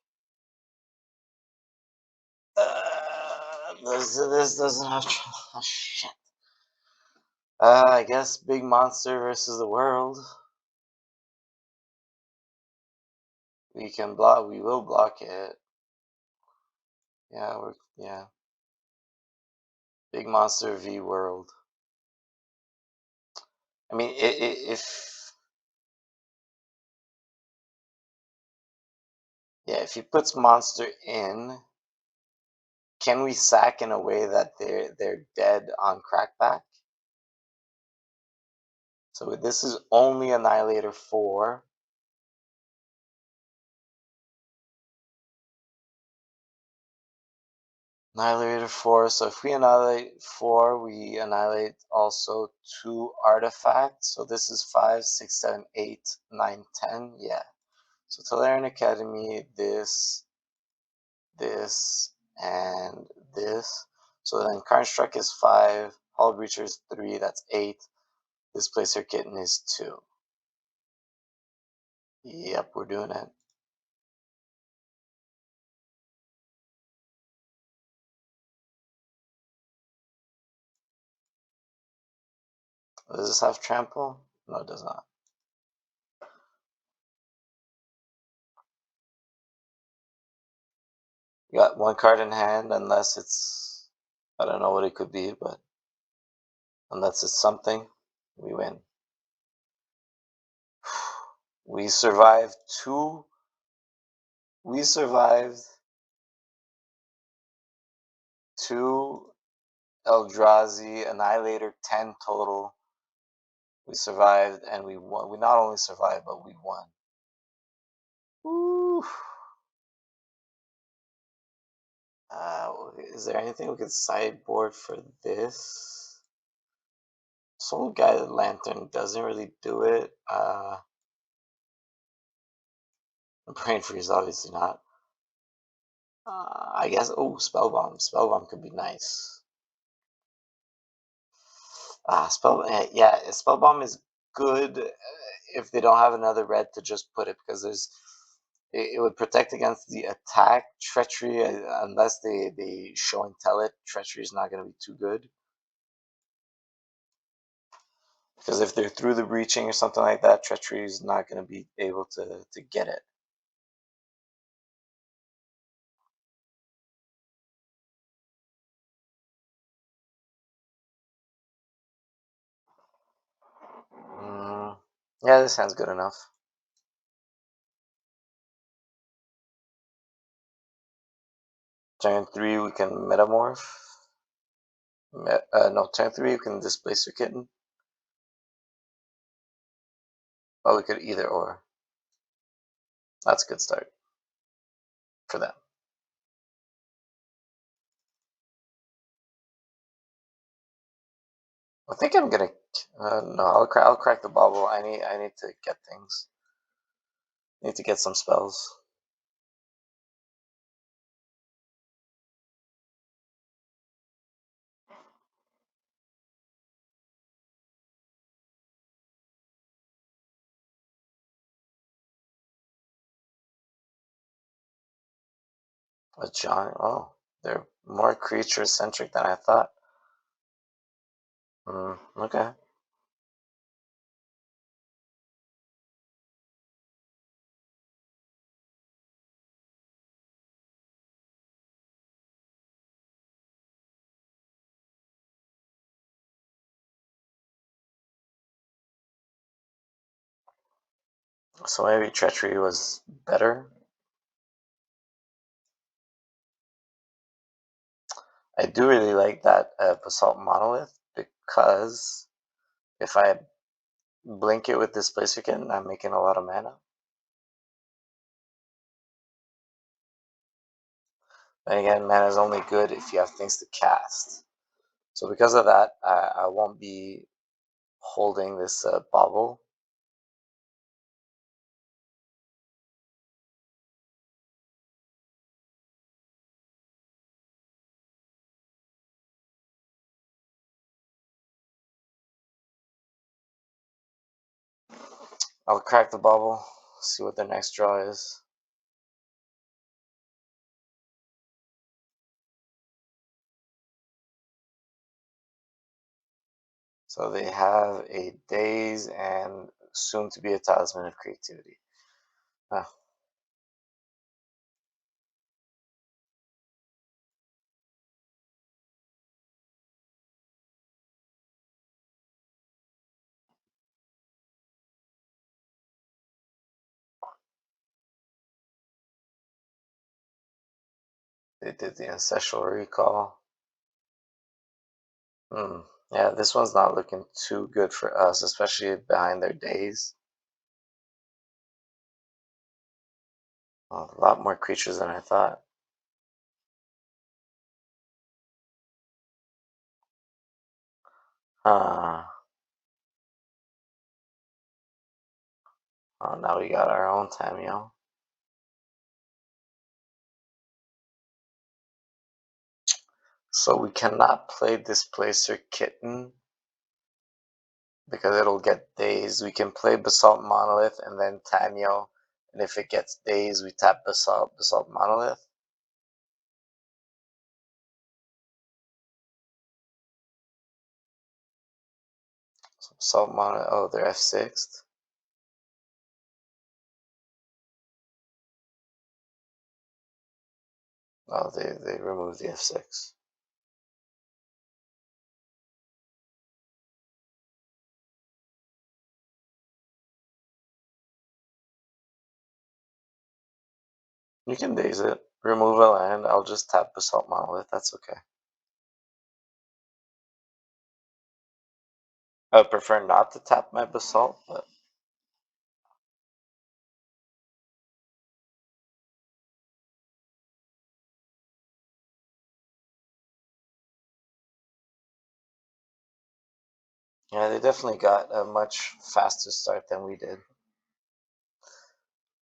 This doesn't have. Oh, shit. I guess big monster versus the world. We can block. We will block it. Yeah. Big monster v world. I mean, if he puts monster in, can we sack in a way that they're dead on crackback? So this is only Annihilator 4. Annihilator 4. So if we annihilate 4, we annihilate also 2 artifacts. So this is 5, 6, 7, 8, 9, 10. Yeah. So Tolarian Academy, this, and this. So then Construct is 5, Hull Breacher is 3, that's 8. Displacer Kitten is 2. Yep, we're doing it. Does this have Trample? No, it does not. You got one card in hand, unless it's, I don't know what it could be, but unless it's something, we win. We survived two. We survived two Eldrazi Annihilator 10 total. We survived and we won. We not only survived, but we won. Woo. Is there anything we could sideboard for this? Soul Guided Lantern doesn't really do it. Brain Freeze, obviously not. I guess. Oh, Spellbomb. Spellbomb could be nice. Yeah, Spellbomb is good if they don't have another red to just put it, because it would protect against the attack. Treachery, unless they show and tell it, Treachery is not going to be too good. Because if they're through the breaching or something like that, Treachery is not going to be able to get it. Yeah, this hand's good enough. Turn 3, we can Metamorph. No, turn 3, we can Displace your Kitten. Oh, we could either or. That's a good start for them. I think I'm gonna. No, I'll crack the bubble. I need to get things. I need to get some spells. A giant. Oh, they're more creature centric than I thought. Okay. So maybe Treachery was better. I do really like that Basalt Monolith, because if I blink it with Displacer Kitten, I'm making a lot of mana. And again, mana is only good if you have things to cast. So because of that, I won't be holding this bauble. I'll crack the bauble, see what the next draw is. So they have a Daze and soon to be a Talisman of Creativity. Ah. They did the Ancestral Recall. Yeah, this one's not looking too good for us, especially behind their Daze. Oh, a lot more creatures than I thought. Oh, now we got our own Tamio. So we cannot play Displacer Kitten because it'll get Dazed. We can play Basalt Monolith and then Tamio, and if it gets Dazed, we tap Basalt Monolith. So Basalt Monolith, oh, they're F6'd. Oh, they removed the F6. You can daze it. Remove a land. I'll just tap Basalt Monolith. That's okay. I would prefer not to tap my Basalt, but yeah, they definitely got a much faster start than we did.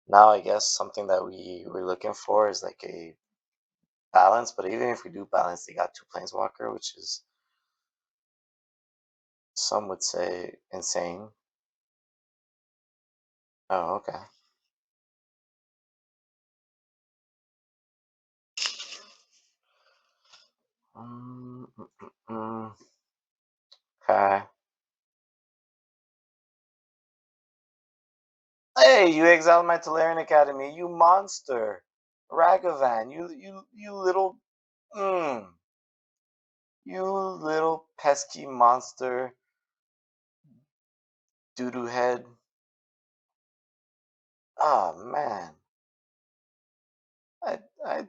Now, I guess something that we were looking for is like a balance, but even if we do balance, they got two Planeswalker, which is, some would say, insane. Oh, okay. Mm, mm, mm, okay. Hey, you exiled my Tolarian Academy, you monster! Ragavan, you little, mm, you little pesky monster, doo-doo head. Oh man, I,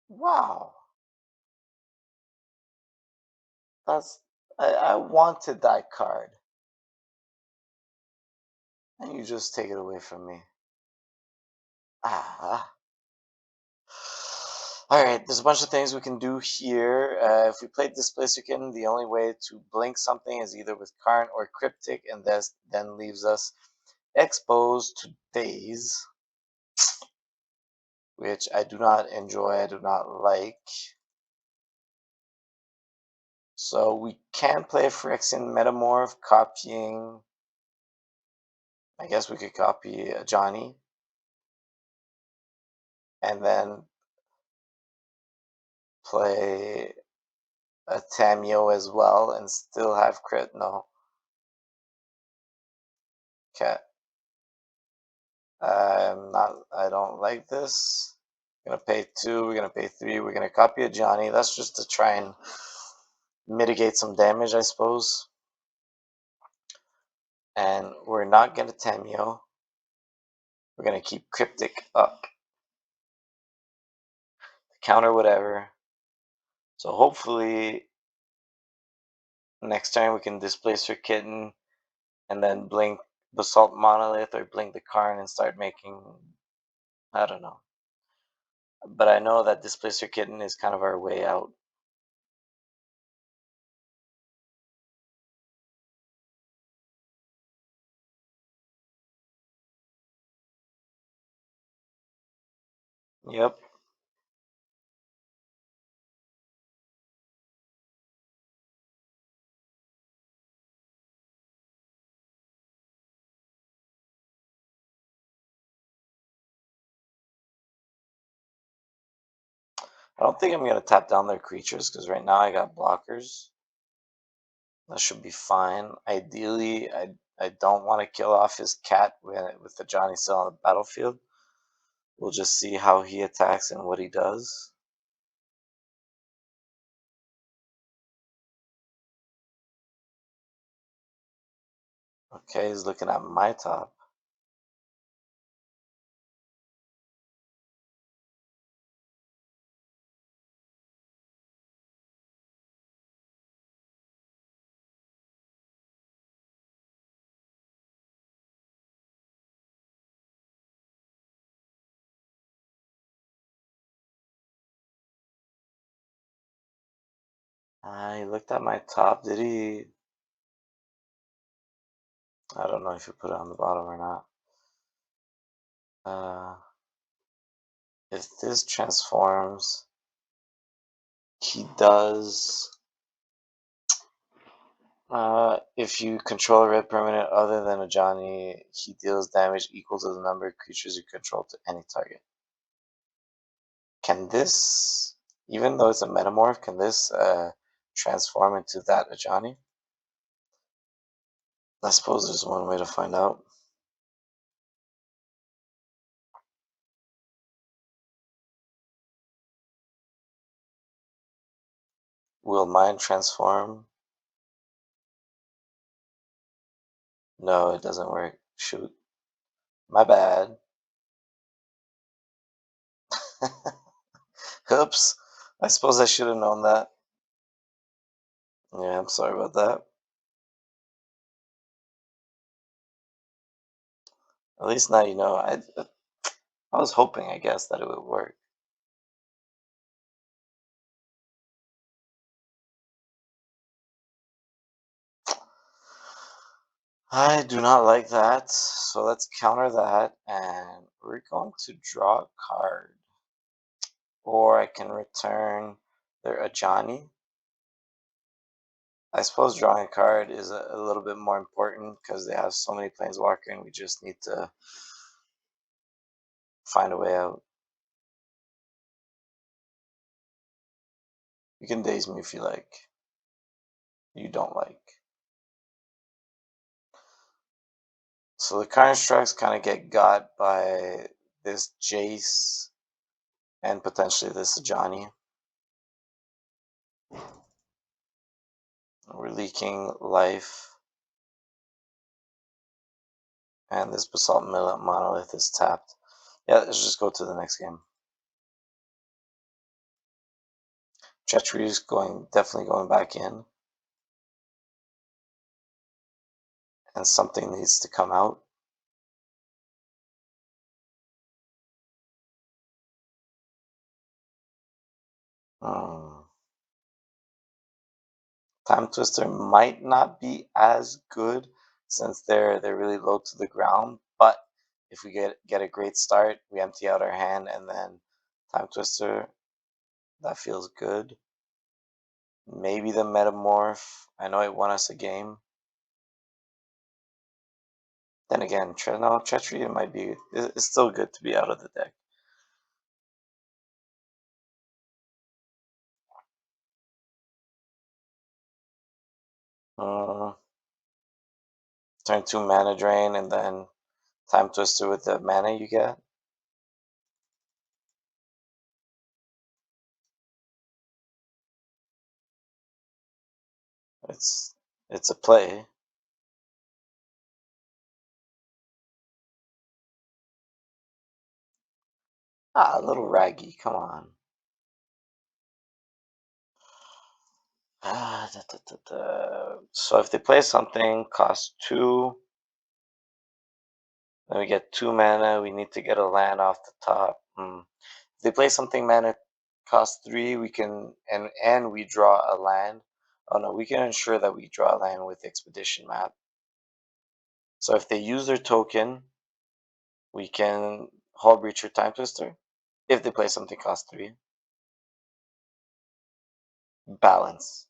wow, that's, I wanted that card, and you just take it away from me. Ah. All right, there's a bunch of things we can do here. If we play Displacer Kitten, the only way to blink something is either with Karn or Cryptic, and this then leaves us exposed to Daze, which I do not enjoy, I do not like. So we can play Phyrexian Metamorph, copying. I guess we could copy a Johnny, and then play a Tamio as well, and still have crit. No, cat. I'm not. I don't like this. We're gonna pay 2. We're gonna pay 3. We're gonna copy a Johnny. That's just to try and mitigate some damage, I suppose. And we're not gonna Tamio. We're gonna keep Cryptic up, counter whatever. So hopefully next time we can displace her Kitten and then blink Basalt Monolith or blink the Karn and start making. I don't know. But I know that Displacer Kitten is kind of our way out. Yep. I don't think I'm going to tap down their creatures because right now I got blockers. That should be fine. Ideally, I don't want to kill off his cat with the Johnny still on the battlefield. We'll just see how he attacks and what he does. Okay, he's looking at my top. He looked at my top. Did he? I don't know if he put it on the bottom or not. If this transforms, he does. If you control a red permanent other than a Johnny, he deals damage equal to the number of creatures you control to any target. Can this, even though it's a metamorph, can this transform into that Ajani? I suppose there's one way to find out. Will mine transform? No, it doesn't work. Shoot. My bad. Oops. I suppose I should have known that. Yeah, I'm sorry about that. At least now you know. I was hoping, I guess, that it would work. I do not like that. So let's counter that, and we're going to draw a card. Or I can return their Ajani. I suppose drawing a card is a little bit more important because they have so many planeswalker and we just need to find a way out. You can daze me if you like. You don't like. So the constructs kind of get got by this Jace and potentially this Ajani. We're leaking life, and this Basalt Monolith is tapped. Yeah, let's just go to the next game. Treachery is definitely going back in, and something needs to come out. Hmm. Time Twister might not be as good since they're really low to the ground, but if we get a great start, we empty out our hand and then Time Twister, that feels good. Maybe the Metamorph. I know it won us a game. Then again, no, Treachery it might be. It's still good to be out of the deck. Uh, Turn 2 mana drain and then Time Twister with the mana you get. It's it's a play. Ah, a little raggy. Come on. So if they play something cost 2, then we get 2 mana. We need to get a land off the top. If they play something mana cost 3, we can and we draw a land. Oh no, we can ensure that we draw a land with Expedition Map. So if they use their token, we can Hull Breacher Time Twister. If they play something cost 3, balance.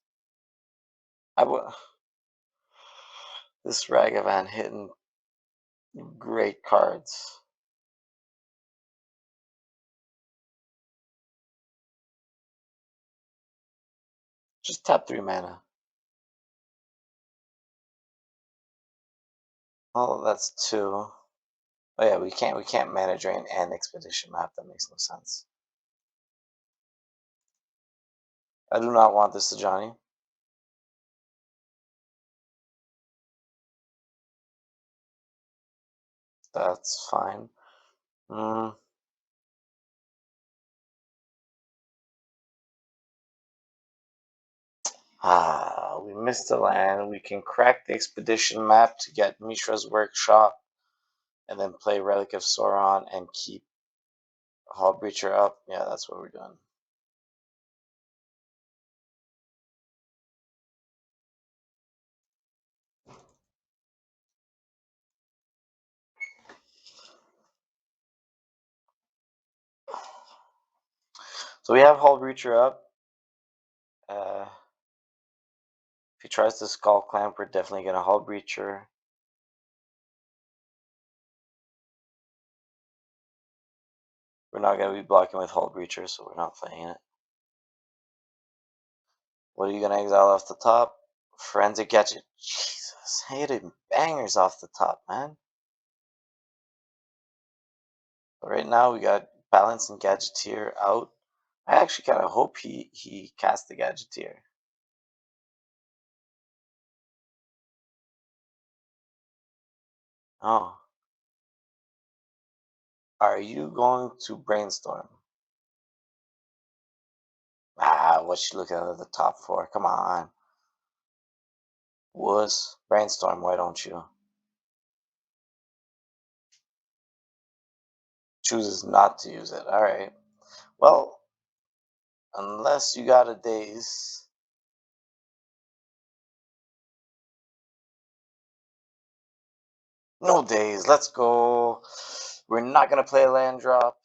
This Ragavan hitting great cards. Just tap 3 mana. Oh, that's 2. Oh yeah, we can't mana drain and Expedition Map. That makes no sense. I do not want this to Johnny. That's fine. Mm. We missed a land. We can crack the Expedition Map to get Mishra's Workshop and then play Relic of Sauron and keep Hall Breacher up. Yeah, that's what we're doing. So we have Hall Breacher up. If he tries to Skull Clamp, we're definitely going to Hull Breacher. We're not going to be blocking with Hull Breacher, so we're not playing it. What are you going to exile off the top? Forensic Gadget. Jesus, hitting bangers off the top, man. But right now we got Balance and Gadgeteer out. I actually kind of hope he cast the Gadgeteer. Oh, are you going to brainstorm? Ah, what you looking at the top for? Come on. Wuss. Brainstorm, why don't you? Chooses not to use it. Alright. Well, unless you got a daze. No daze. Let's go. We're not gonna play a land drop.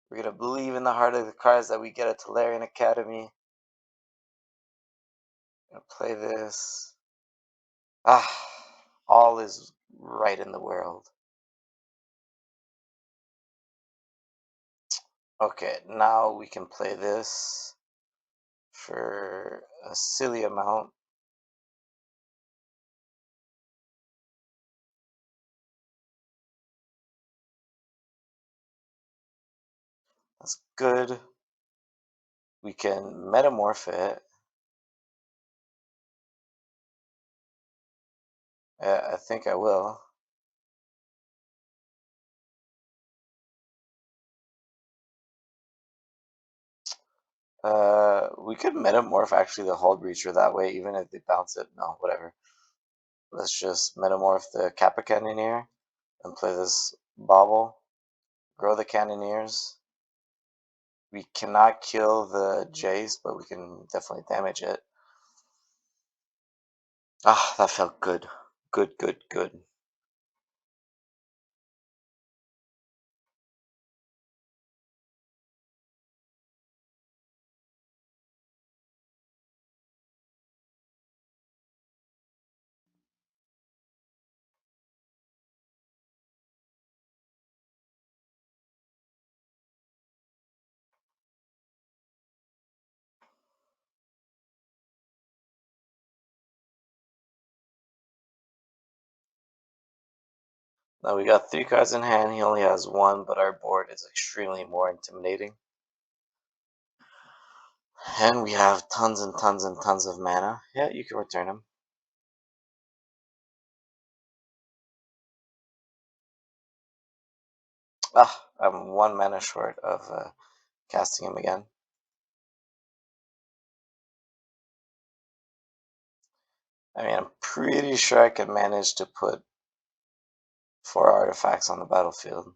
We're gonna believe in the heart of the cards that we get at Tolarian Academy. Gonna play this. Ah, all is right in the world. Okay, now we can play this for a silly amount. That's good. We can metamorph it. I think I will. We could metamorph actually the Hull Breacher that way, even if they bounce it. No, whatever. Let's just metamorph the Kappa Cannoneer and play this Bauble. Grow the Cannoneers. We cannot kill the Jace, but we can definitely damage it. Ah, that felt good. Good, good, good. Now we got 3 cards in hand. He only has 1, but our board is extremely more intimidating. And we have tons and tons and tons of mana. Yeah, you can return him. Ah, I'm 1 mana short of casting him again. I mean, I'm pretty sure I can manage to put 4 artifacts on the battlefield.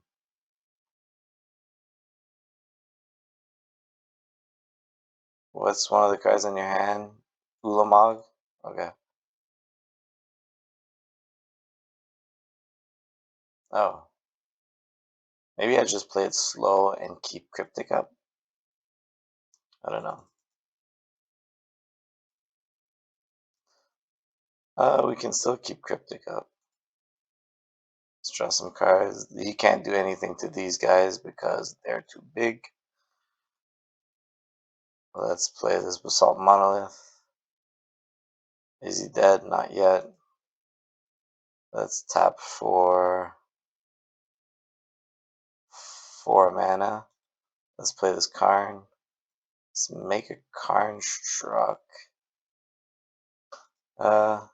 What's one of the cards in your hand? Ulamog? Okay. Oh. Maybe I just play it slow and keep Cryptic up? I don't know. We can still keep Cryptic up. Let's draw some cards. He can't do anything to these guys because they're too big. Let's play this Basalt Monolith. Is he dead? Not yet. Let's tap for 4 mana. Let's play this Karn. Let's make a Karn Struck. Uh,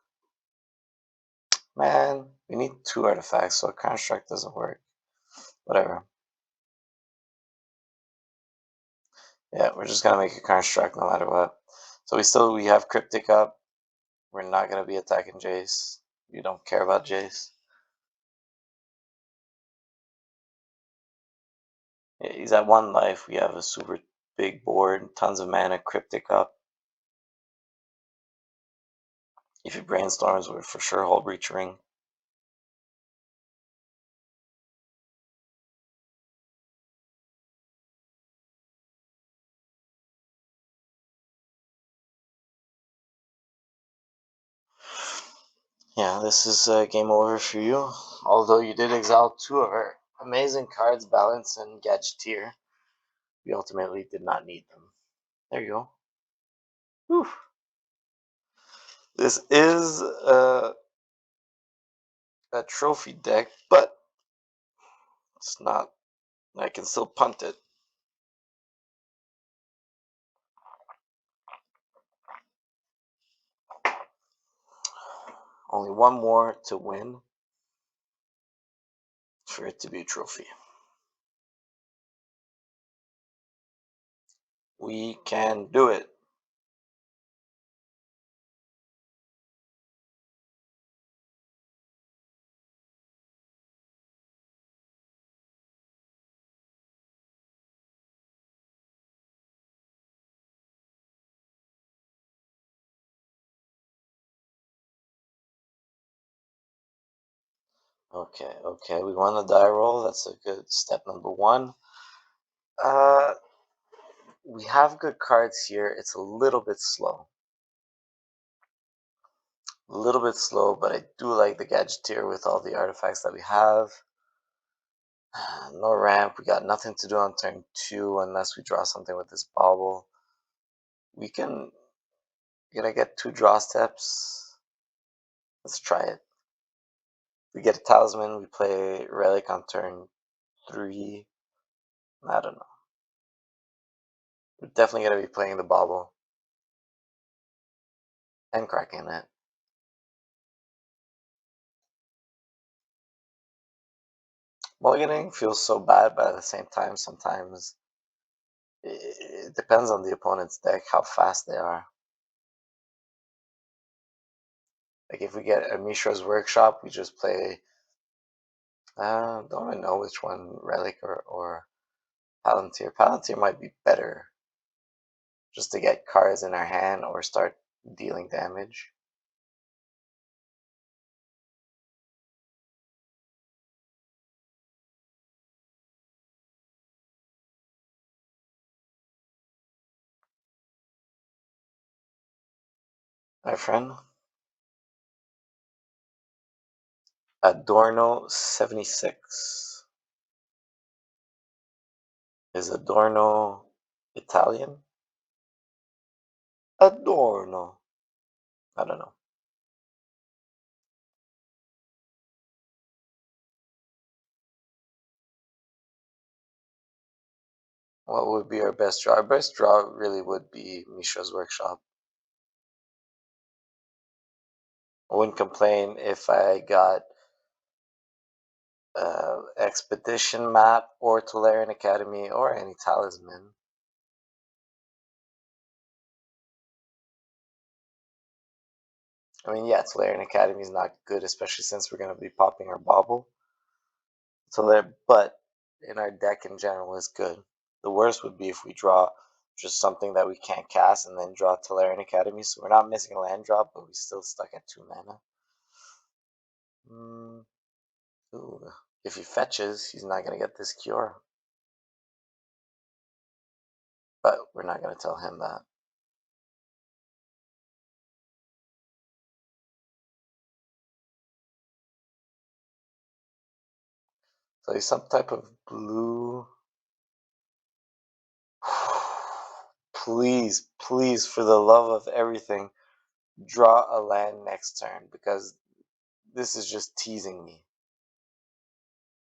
Man, we need 2 artifacts, so a Karn Struck doesn't work. Whatever. Yeah, we're just gonna make a Karn Struck no matter what. So we have Cryptic up. We're not gonna be attacking Jace. We don't care about Jace. Yeah, he's at 1 life. We have a super big board, tons of mana, Cryptic up. If he brainstorms, we're for sure Hull Breach Ring. Yeah, this is game over for you. Although you did exile 2 of our amazing cards, Balance and Gadgeteer, we ultimately did not need them. There you go. Whew. This is a trophy deck, but it's not. I can still punt it. Only 1 more to win. for it to be a trophy. We can do it. Okay, we won the die roll. That's a good step number one. Uh, we have good cards here. It's a little bit slow. A little bit slow, but I do like the Gadgeteer with all the artifacts that we have. No ramp. We got nothing to do on turn 2 unless we draw something with this bauble. We can get 2 draw steps. Let's try it. We get a talisman. We play relic on turn 3. I don't know. We're definitely gonna be playing the bauble and cracking it. Mulliganing feels so bad, but at the same time, sometimes it depends on the opponent's deck, how fast they are. Like if we get a Mishra's Workshop, we just play, don't even know which one, Relic or Palantir. Palantir might be better just to get cards in our hand or start dealing damage. My friend, Adorno 76. Is Adorno Italian? Adorno. I don't know. What would be our best draw? Our best draw really would be Mishra's Workshop. I wouldn't complain if I got Expedition Map or Tolarian Academy or any Talisman. I mean, yeah, Tolarian Academy is not good, especially since we're going to be popping our bauble. But in our deck in general is good. The worst would be if we draw just something that we can't cast and then draw Tolarian Academy. So we're not missing a land drop, but we still stuck at 2 mana. Ooh. If he fetches, he's not going to get this cure. But we're not going to tell him that. So he's some type of blue. Please, please, for the love of everything, draw a land next turn because this is just teasing me.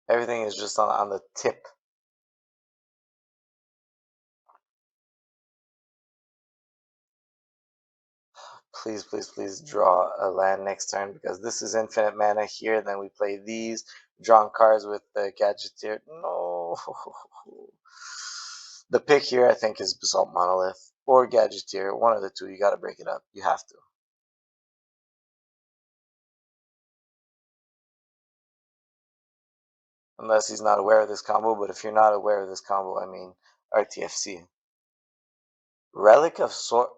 Everything is just on the tip. Please, please, please draw a land next turn because this is infinite mana here. Then we play these, drawing cards with the Gadgeteer. No. The pick here, I think, is Basalt Monolith or Gadgeteer. One of the two. You got to break it up. You have to. Unless he's not aware of this combo, but if you're not aware of this combo, I mean RTFC. Relic of Sword.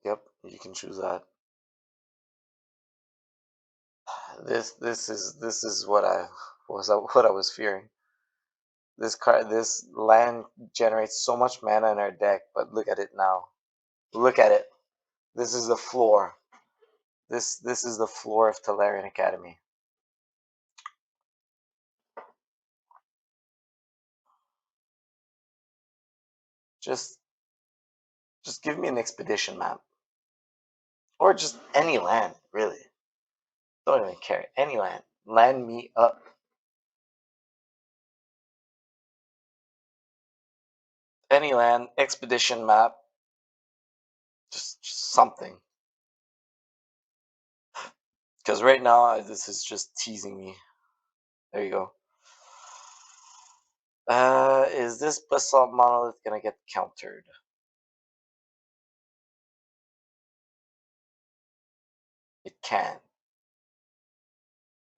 Yep, you can choose that. This is what I was fearing. This land generates so much mana in our deck, but look at it now. Look at it. This is the floor. This is the floor of Tolarian Academy. Just give me an expedition map. Or just any land, really. Don't even care. Any land. Land me up. Any land, expedition map, just something. Because right now, this is just teasing me. There you go. Is this basalt monolith gonna get countered? It can.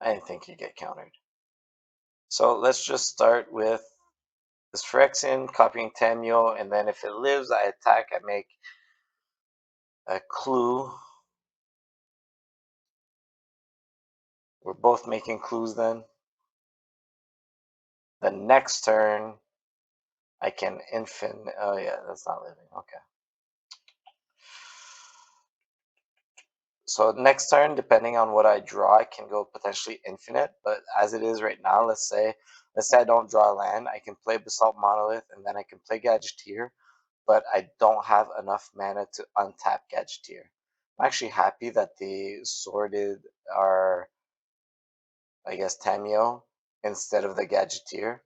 I didn't think you'd get countered. So let's just start with this Phyrexian, copying Tamio, and then if it lives, I attack, I make a clue. We're both making clues then. The next turn, I can infinite. Oh yeah, that's not living. Okay. So next turn, depending on what I draw, I can go potentially infinite. But as it is right now, let's say I don't draw a land, I can play Basalt Monolith, and then I can play Gadgeteer, but I don't have enough mana to untap Gadgeteer. I'm actually happy that they sorted our, I guess, Tamio instead of the Gadgeteer.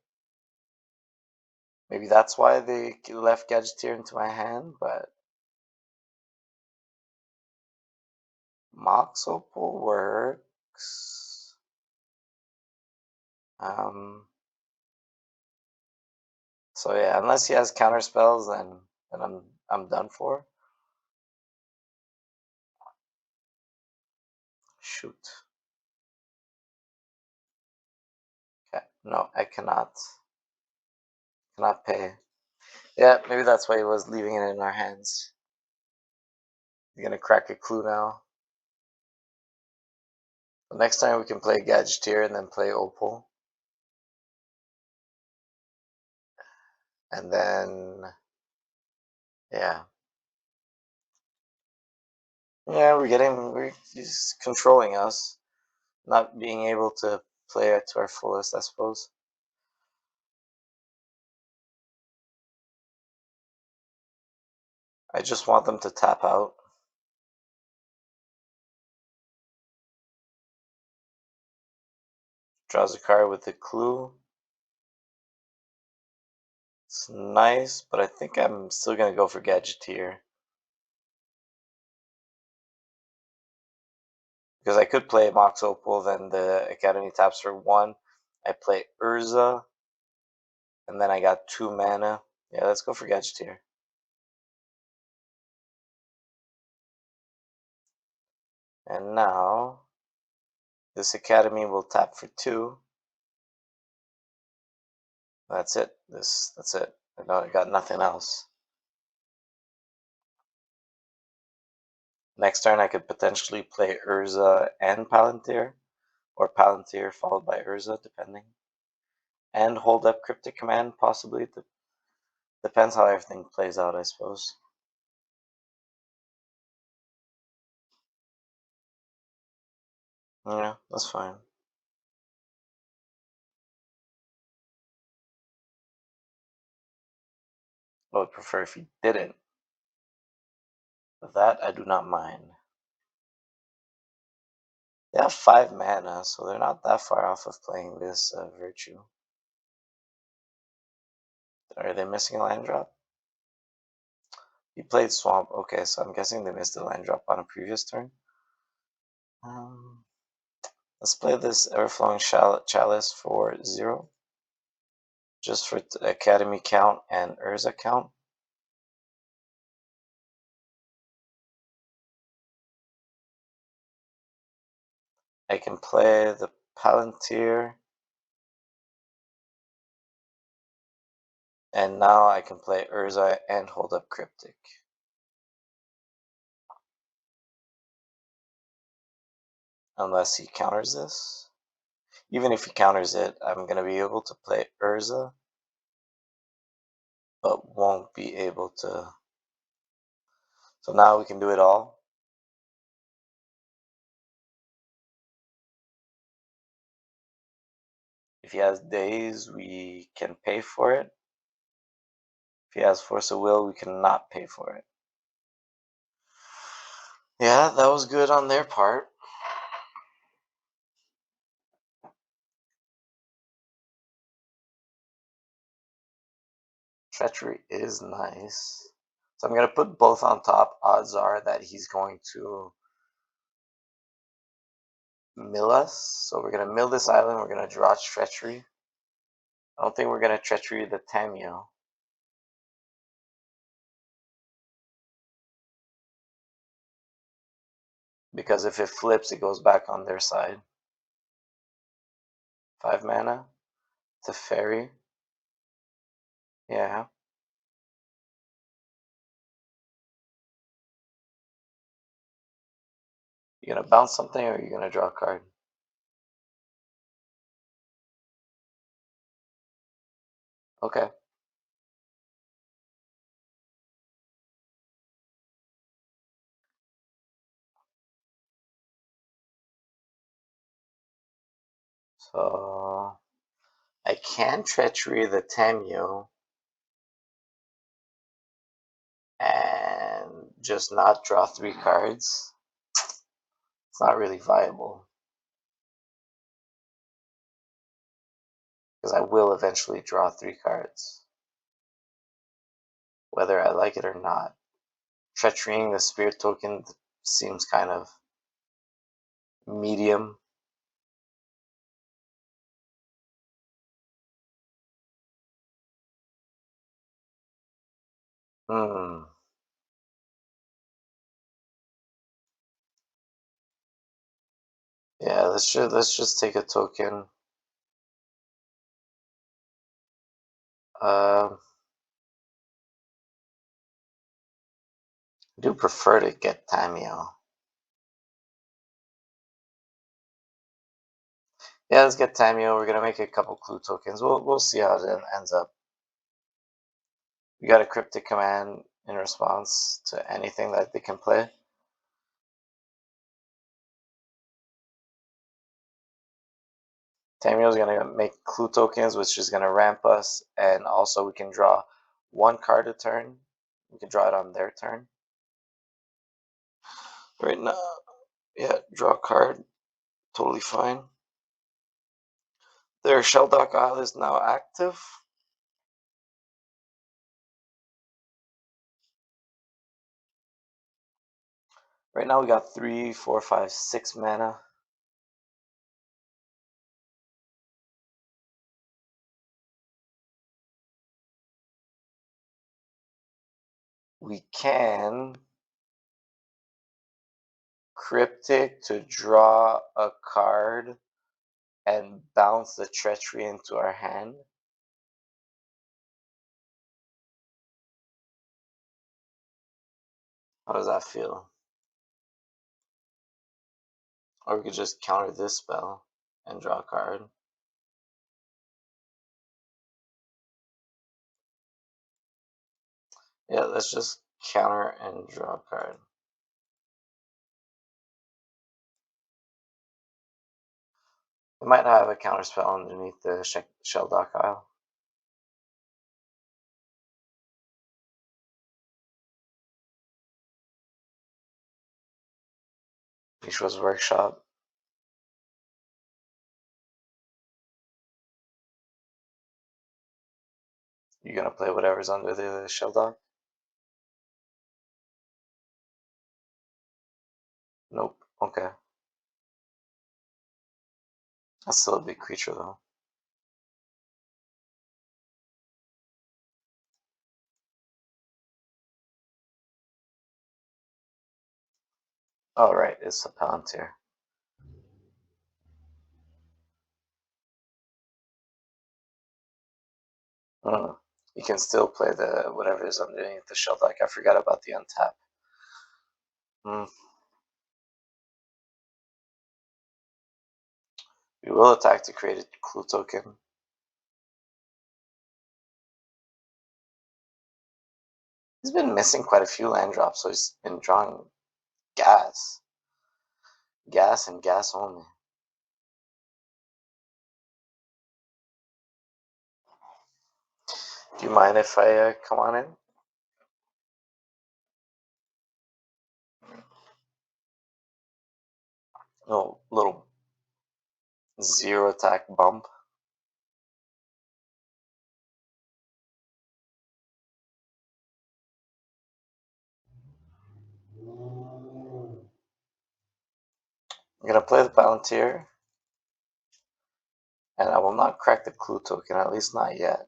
Maybe that's why they left Gadgeteer into my hand, but Mox Opal works. So yeah, unless he has counter spells, then I'm done for. Shoot. Okay. No, I cannot pay. Yeah, maybe that's why he was leaving it in our hands. You're gonna crack a clue now. The next time we can play Gadgeteer and then play Opal. And then yeah. Yeah, he's controlling us. Not being able to play it to our fullest, I suppose. I just want them to tap out. Draws a card with a clue. It's nice, but I think I'm still gonna go for Gadgeteer. Because I could play Mox Opal, then the Academy taps for 1. I play Urza, and then I got 2 mana. Yeah, let's go for Gadgeteer. And now, this Academy will tap for 2. That's it. That's it. I got nothing else. Next turn, I could potentially play Urza and Palantir, or Palantir followed by Urza, depending. And hold up Cryptic Command, possibly. Depends how everything plays out, I suppose. Yeah, that's fine. I would prefer if he didn't. That I do not mind. They have 5 mana, so they're not that far off of playing this Virtue. Are they missing a land drop? He played Swamp. Okay, so I'm guessing they missed a land drop on a previous turn. Let's play this Everflowing Chalice for 0. Just for Academy count and Urza count. I can play the Palantir. And now I can play Urza and hold up Cryptic. Unless he counters this. Even if he counters it, I'm going to be able to play Urza, but won't be able to. So now we can do it all. If he has Daze, we can pay for it. If he has Force of Will, we cannot pay for it. Yeah, that was good on their part. Treachery is nice. So I'm going to put both on top. Odds are that he's going to mill us. So we're going to mill this island. We're going to draw Treachery. I don't think we're going to Treachery the Tamio. Because if it flips, it goes back on their side. 5 mana. The Fairy. Yeah. You gonna bounce something or are you gonna draw a card? Okay. So I can Treachery the Tamio and just not draw 3 cards. It's not really viable. Because I will eventually draw 3 cards. Whether I like it or not. Treacherying the Spirit token seems kind of medium. Hmm. Yeah, let's just take a token. I do prefer to get Tamio. Yeah, let's get Tamio. We're gonna make a couple clue tokens. We'll see how it ends up. We got a cryptic command in response to anything that they can play. Tamio's gonna make clue tokens, which is gonna ramp us, and also we can draw 1 card a turn. We can draw it on their turn. Right now, yeah, draw a card, totally fine. Their Shelldock Isle is now active. Right now we got 3, 4, 5, 6 mana. We can Cryptic to draw a card and bounce the Treachery into our hand. How does that feel? Or we could just counter this spell and draw a card. Yeah, let's just counter and draw a card. We might have a counter spell underneath the Shelldock Isle. Mishra's Workshop. You're gonna play whatever's under the Shelldock? Nope. Okay. That's still a big creature though. Oh right, it's a Palantir. Mm. You can still play the whatever is underneath the Shelldock. I forgot about the untap. Mm. We will attack to create a clue token. He's been missing quite a few land drops, so he's been drawing gas. Gas and gas only. Do you mind if I come on in? No, little 0 attack bump. gonna play the Palantir, and I will not crack the clue token, at least not yet.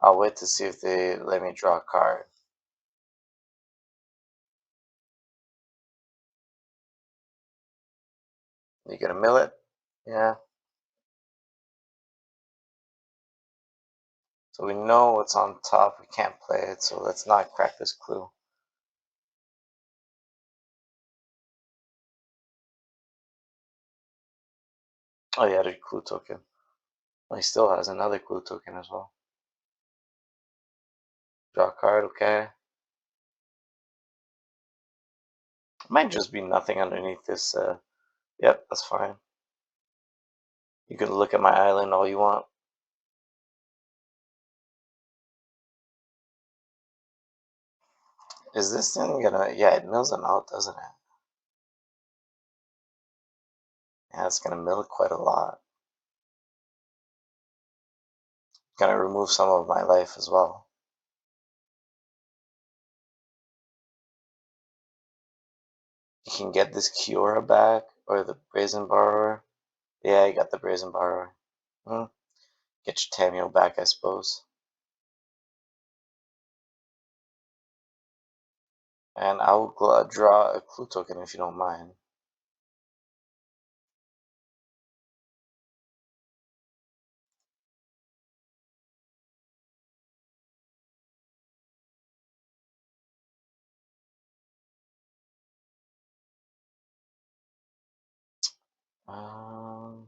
I'll wait to see if they let me draw a card. You gonna mill it? Yeah. So we know what's on top. We can't play it, so let's not crack this clue. Oh yeah, the clue token. Well, he still has another clue token as well. Draw a card, okay. Might just be nothing underneath this. Yep, that's fine. You can look at my island all you want. Is this thing gonna? Yeah, it mills them out, doesn't it? Yeah, it's gonna mill quite a lot. Gonna remove some of my life as well. You can get this Kiora back or the Brazen Borrower. Yeah, I got the Brazen Borrower. Hmm. Get your Tamio back, I suppose. And I will draw a clue token if you don't mind. Um,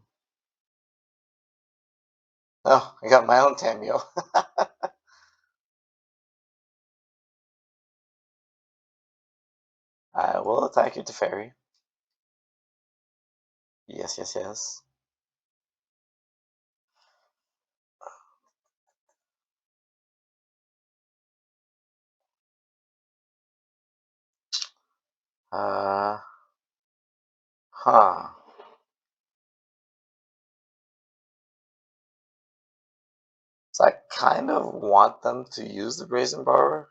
oh, I got my own Tamio. I will attack you, Teferi. Yes, yes, yes. Uh, huh. So I kind of want them to use the Brazen Borrower.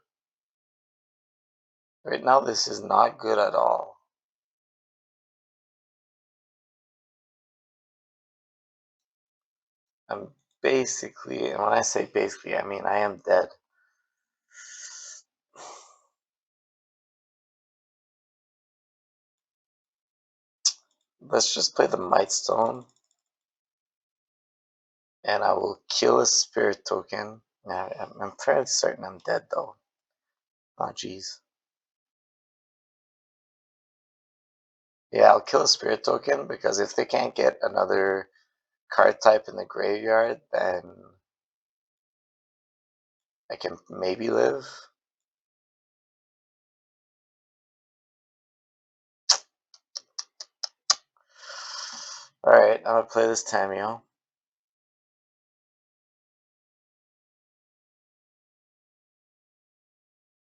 Right now, this is not good at all. I'm basically, and when I say basically, I mean I am dead. Let's just play the Might Stone, and I will kill a Spirit token. I'm fairly certain I'm dead though. Oh, jeez. Yeah, I'll kill a Spirit token because if they can't get another card type in the graveyard, then I can maybe live. Alright, I'm gonna play this Tamio.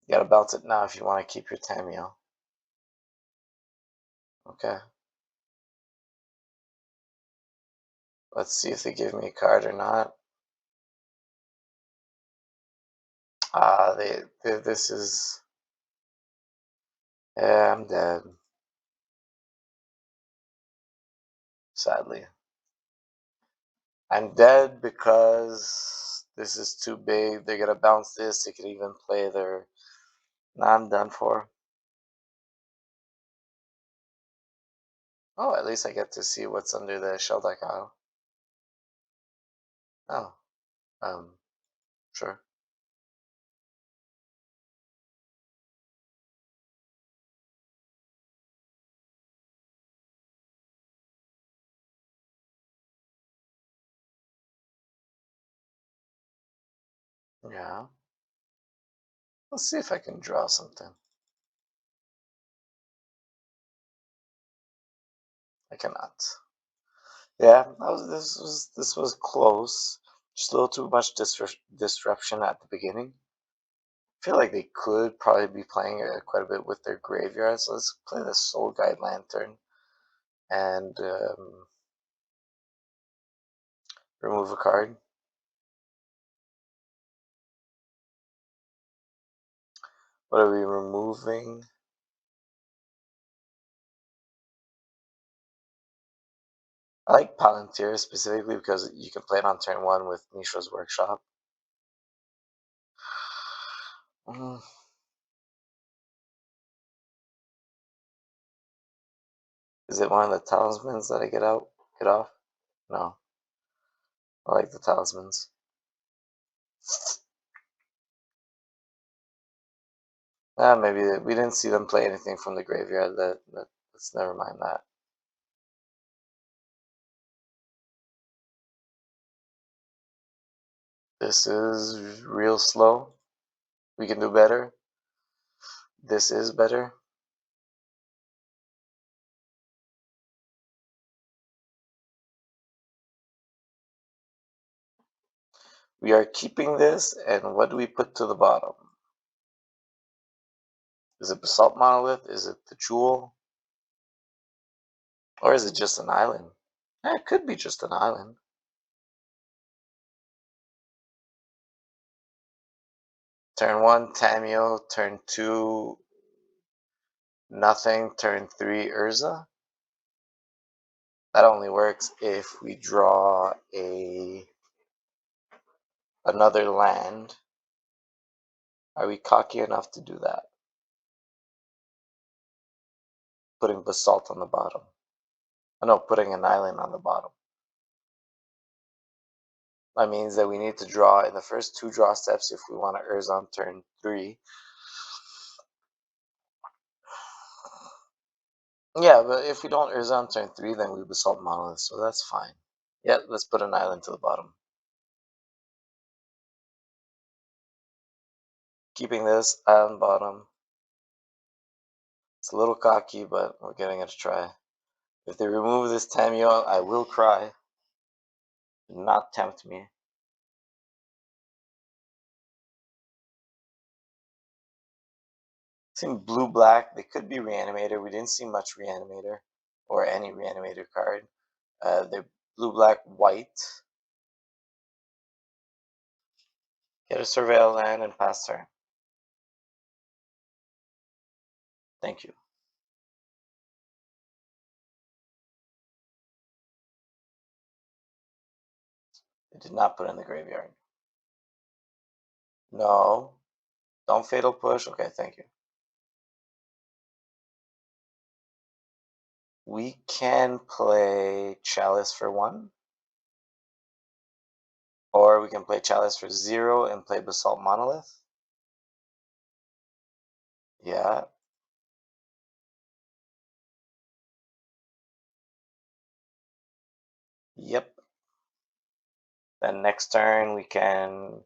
You gotta bounce it now if you want to keep your Tamio. Okay. Let's see if they give me a card or not. This is. Yeah, I'm dead. Sadly. I'm dead because this is too big. They're gonna bounce this. They could even play their. Nah, I'm done for. Oh, at least I get to see what's under the shell deck aisle. Oh, sure. Yeah. Let's see if I can draw something. I cannot. Yeah, this was close. Just a little too much disruption at the beginning. I feel like they could probably be playing quite a bit with their graveyard. So let's play the Soul Guide Lantern and remove a card. What are we removing? I like Palantir specifically because you can play it on turn one with Mishra's Workshop. Mm, is it one of the talismans that I get out? Get off? No. I like the talismans. Maybe we didn't see them play anything from the graveyard. Let's never mind that. This is real slow. We can do better. This is better. We are keeping this, and what do we put to the bottom? Is it Basalt Monolith? Is it the Jewel? Or is it just an island? It could be just an island. Turn 1, Tamio. Turn 2, nothing. Turn 3, Urza. That only works if we draw another land. Are we cocky enough to do that? Putting Basalt on the bottom. Oh, no, putting an island on the bottom. That means that we need to draw in the first 2 draw steps if we want to Urza on turn 3. Yeah, but if we don't Urza on turn 3, then we Basalt Monolith, so that's fine. Yeah, let's put an island to the bottom. Keeping this island bottom. It's a little cocky, but we're getting it to try. If they remove this Tamio, I will cry. Do not tempt me. Seen blue-black. They could be Reanimator. We didn't see much Reanimator or any Reanimator card. They're blue-black-white. Get a Surveil land and pass turn. Thank you. They did not put in the graveyard. No. Don't Fatal Push. Okay, thank you. We can play Chalice for 1. Or we can play Chalice for 0 and play Basalt Monolith. Yeah. Yep. Then next turn we can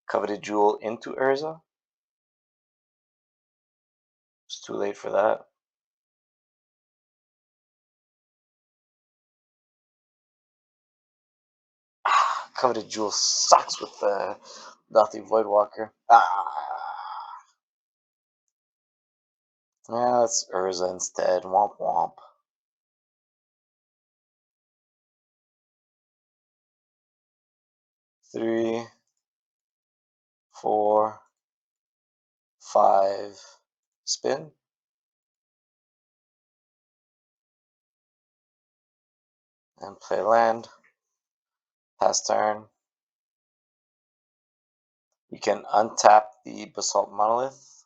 Coveted Jewel into Urza. It's too late for that. Coveted Jewel sucks with the Dothy Voidwalker. Yeah, it's Urza instead. Womp womp. Three, 4, 5. Spin. And play land. Pass turn. You can untap the Basalt Monolith.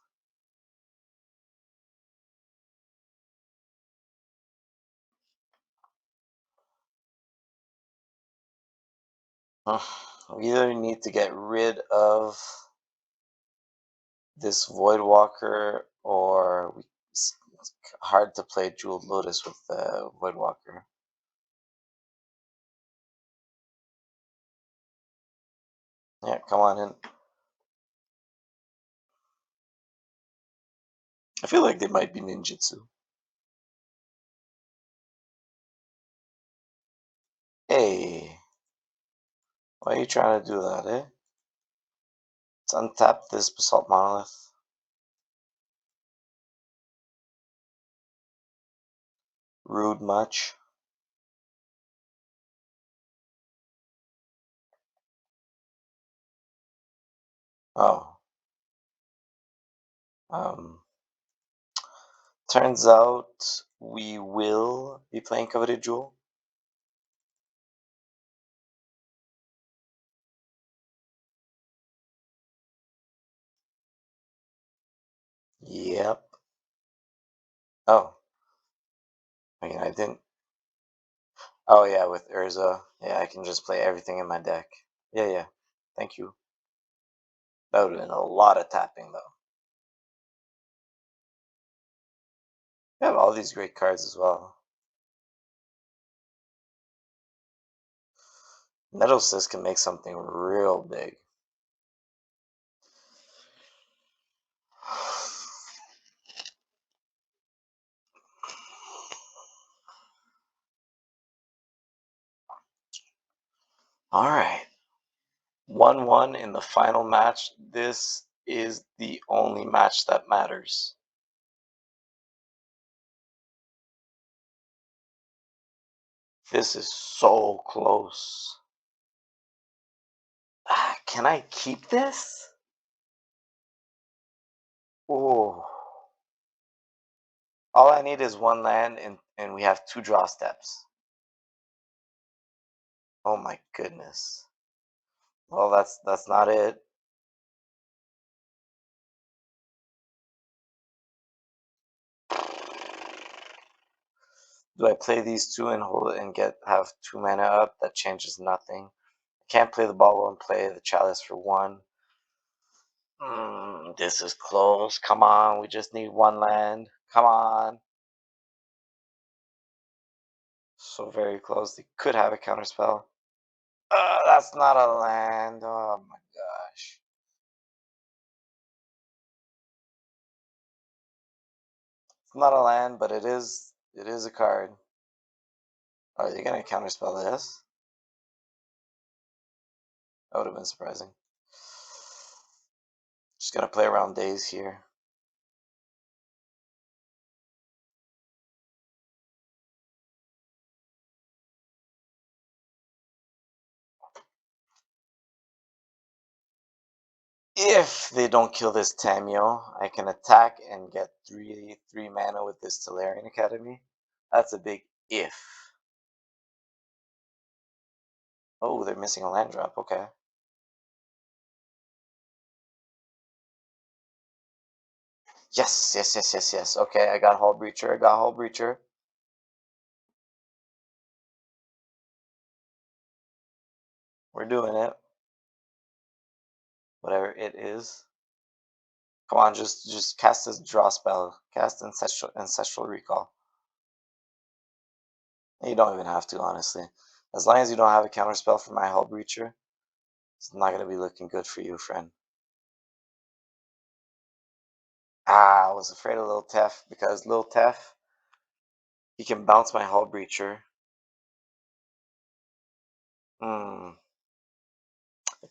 We either need to get rid of this Voidwalker, or it's hard to play Jeweled Lotus with the Voidwalker. Yeah, come on in. I feel like they might be ninjutsu. Hey, why are you trying to do that, eh? Let's untap this Basalt Monolith. Rude much. Oh. Turns out we will be playing Coveted Jewel. Yep. Oh, I mean, I didn't. Oh yeah, with Urza, yeah, I can just play everything in my deck. Yeah, yeah. Thank you. That would have been a lot of tapping though. You have all these great cards as well. Metal Cyst can make something real big. All right. 1-1 in the final match. This is the only match that matters. This is so close. Can I keep this? Oh, all I need is one land, and we have two draw steps. Oh my goodness. Well, that's not it. Do I play these two and hold it and have 2 mana up? That changes nothing. I can't play the bauble and play the chalice for one. This is close. Come on, we just need one land. Come on. So very close. They could have a counterspell. That's not a land. Oh my gosh. It's not a land, but it is a card. Are they gonna counterspell this? That would have been surprising. Just gonna play around days here. If they don't kill this Tamio, I can attack and get three mana with this Tolarian Academy. That's a big if. Oh, they're missing a land drop. Okay. Yes, yes, yes, yes, yes. Okay, I got Hull Breacher. I got Hull Breacher. We're doing it. Whatever it is. Come on, just cast this draw spell. Cast Ancestral Recall. You don't even have to, honestly. As long as you don't have a counterspell for my Hull Breacher, it's not gonna be looking good for you, friend. I was afraid of Lil Tef because Lil Tef, he can bounce my Hull Breacher. I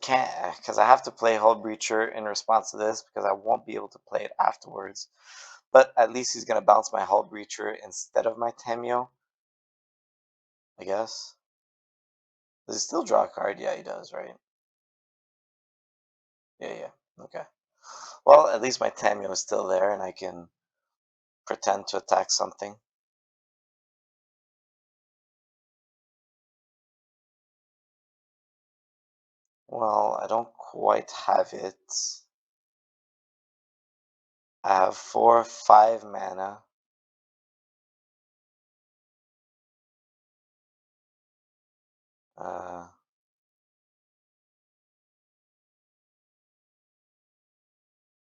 can't, because I have to play Hull Breacher in response to this because I won't be able to play it afterwards. But at least he's gonna bounce my Hull Breacher instead of my Tamio, I guess. Does he still draw a card? Yeah, he does, right? Yeah, yeah. Okay. Well, at least my Tamio is still there and I can pretend to attack something. Well, I don't quite have it. I have 4, 5 mana.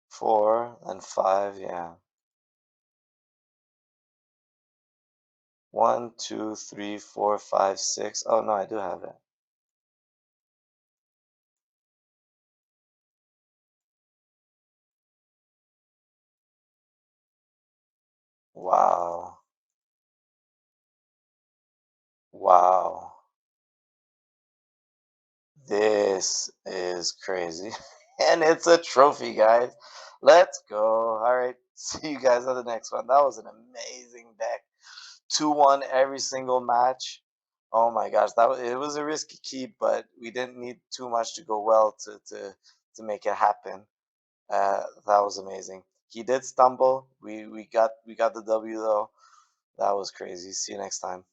4 and 5, yeah. 1, 2, 3, 4, 5, 6. Oh no, I do have it. Wow. Wow. This is crazy. And it's a trophy, guys. Let's go. All right. See you guys on the next one. That was an amazing deck. 2-1 every single match. Oh my gosh, it was a risky keep, but we didn't need too much to go well to make it happen. That was amazing. He did stumble. We got the W though. That was crazy. See you next time.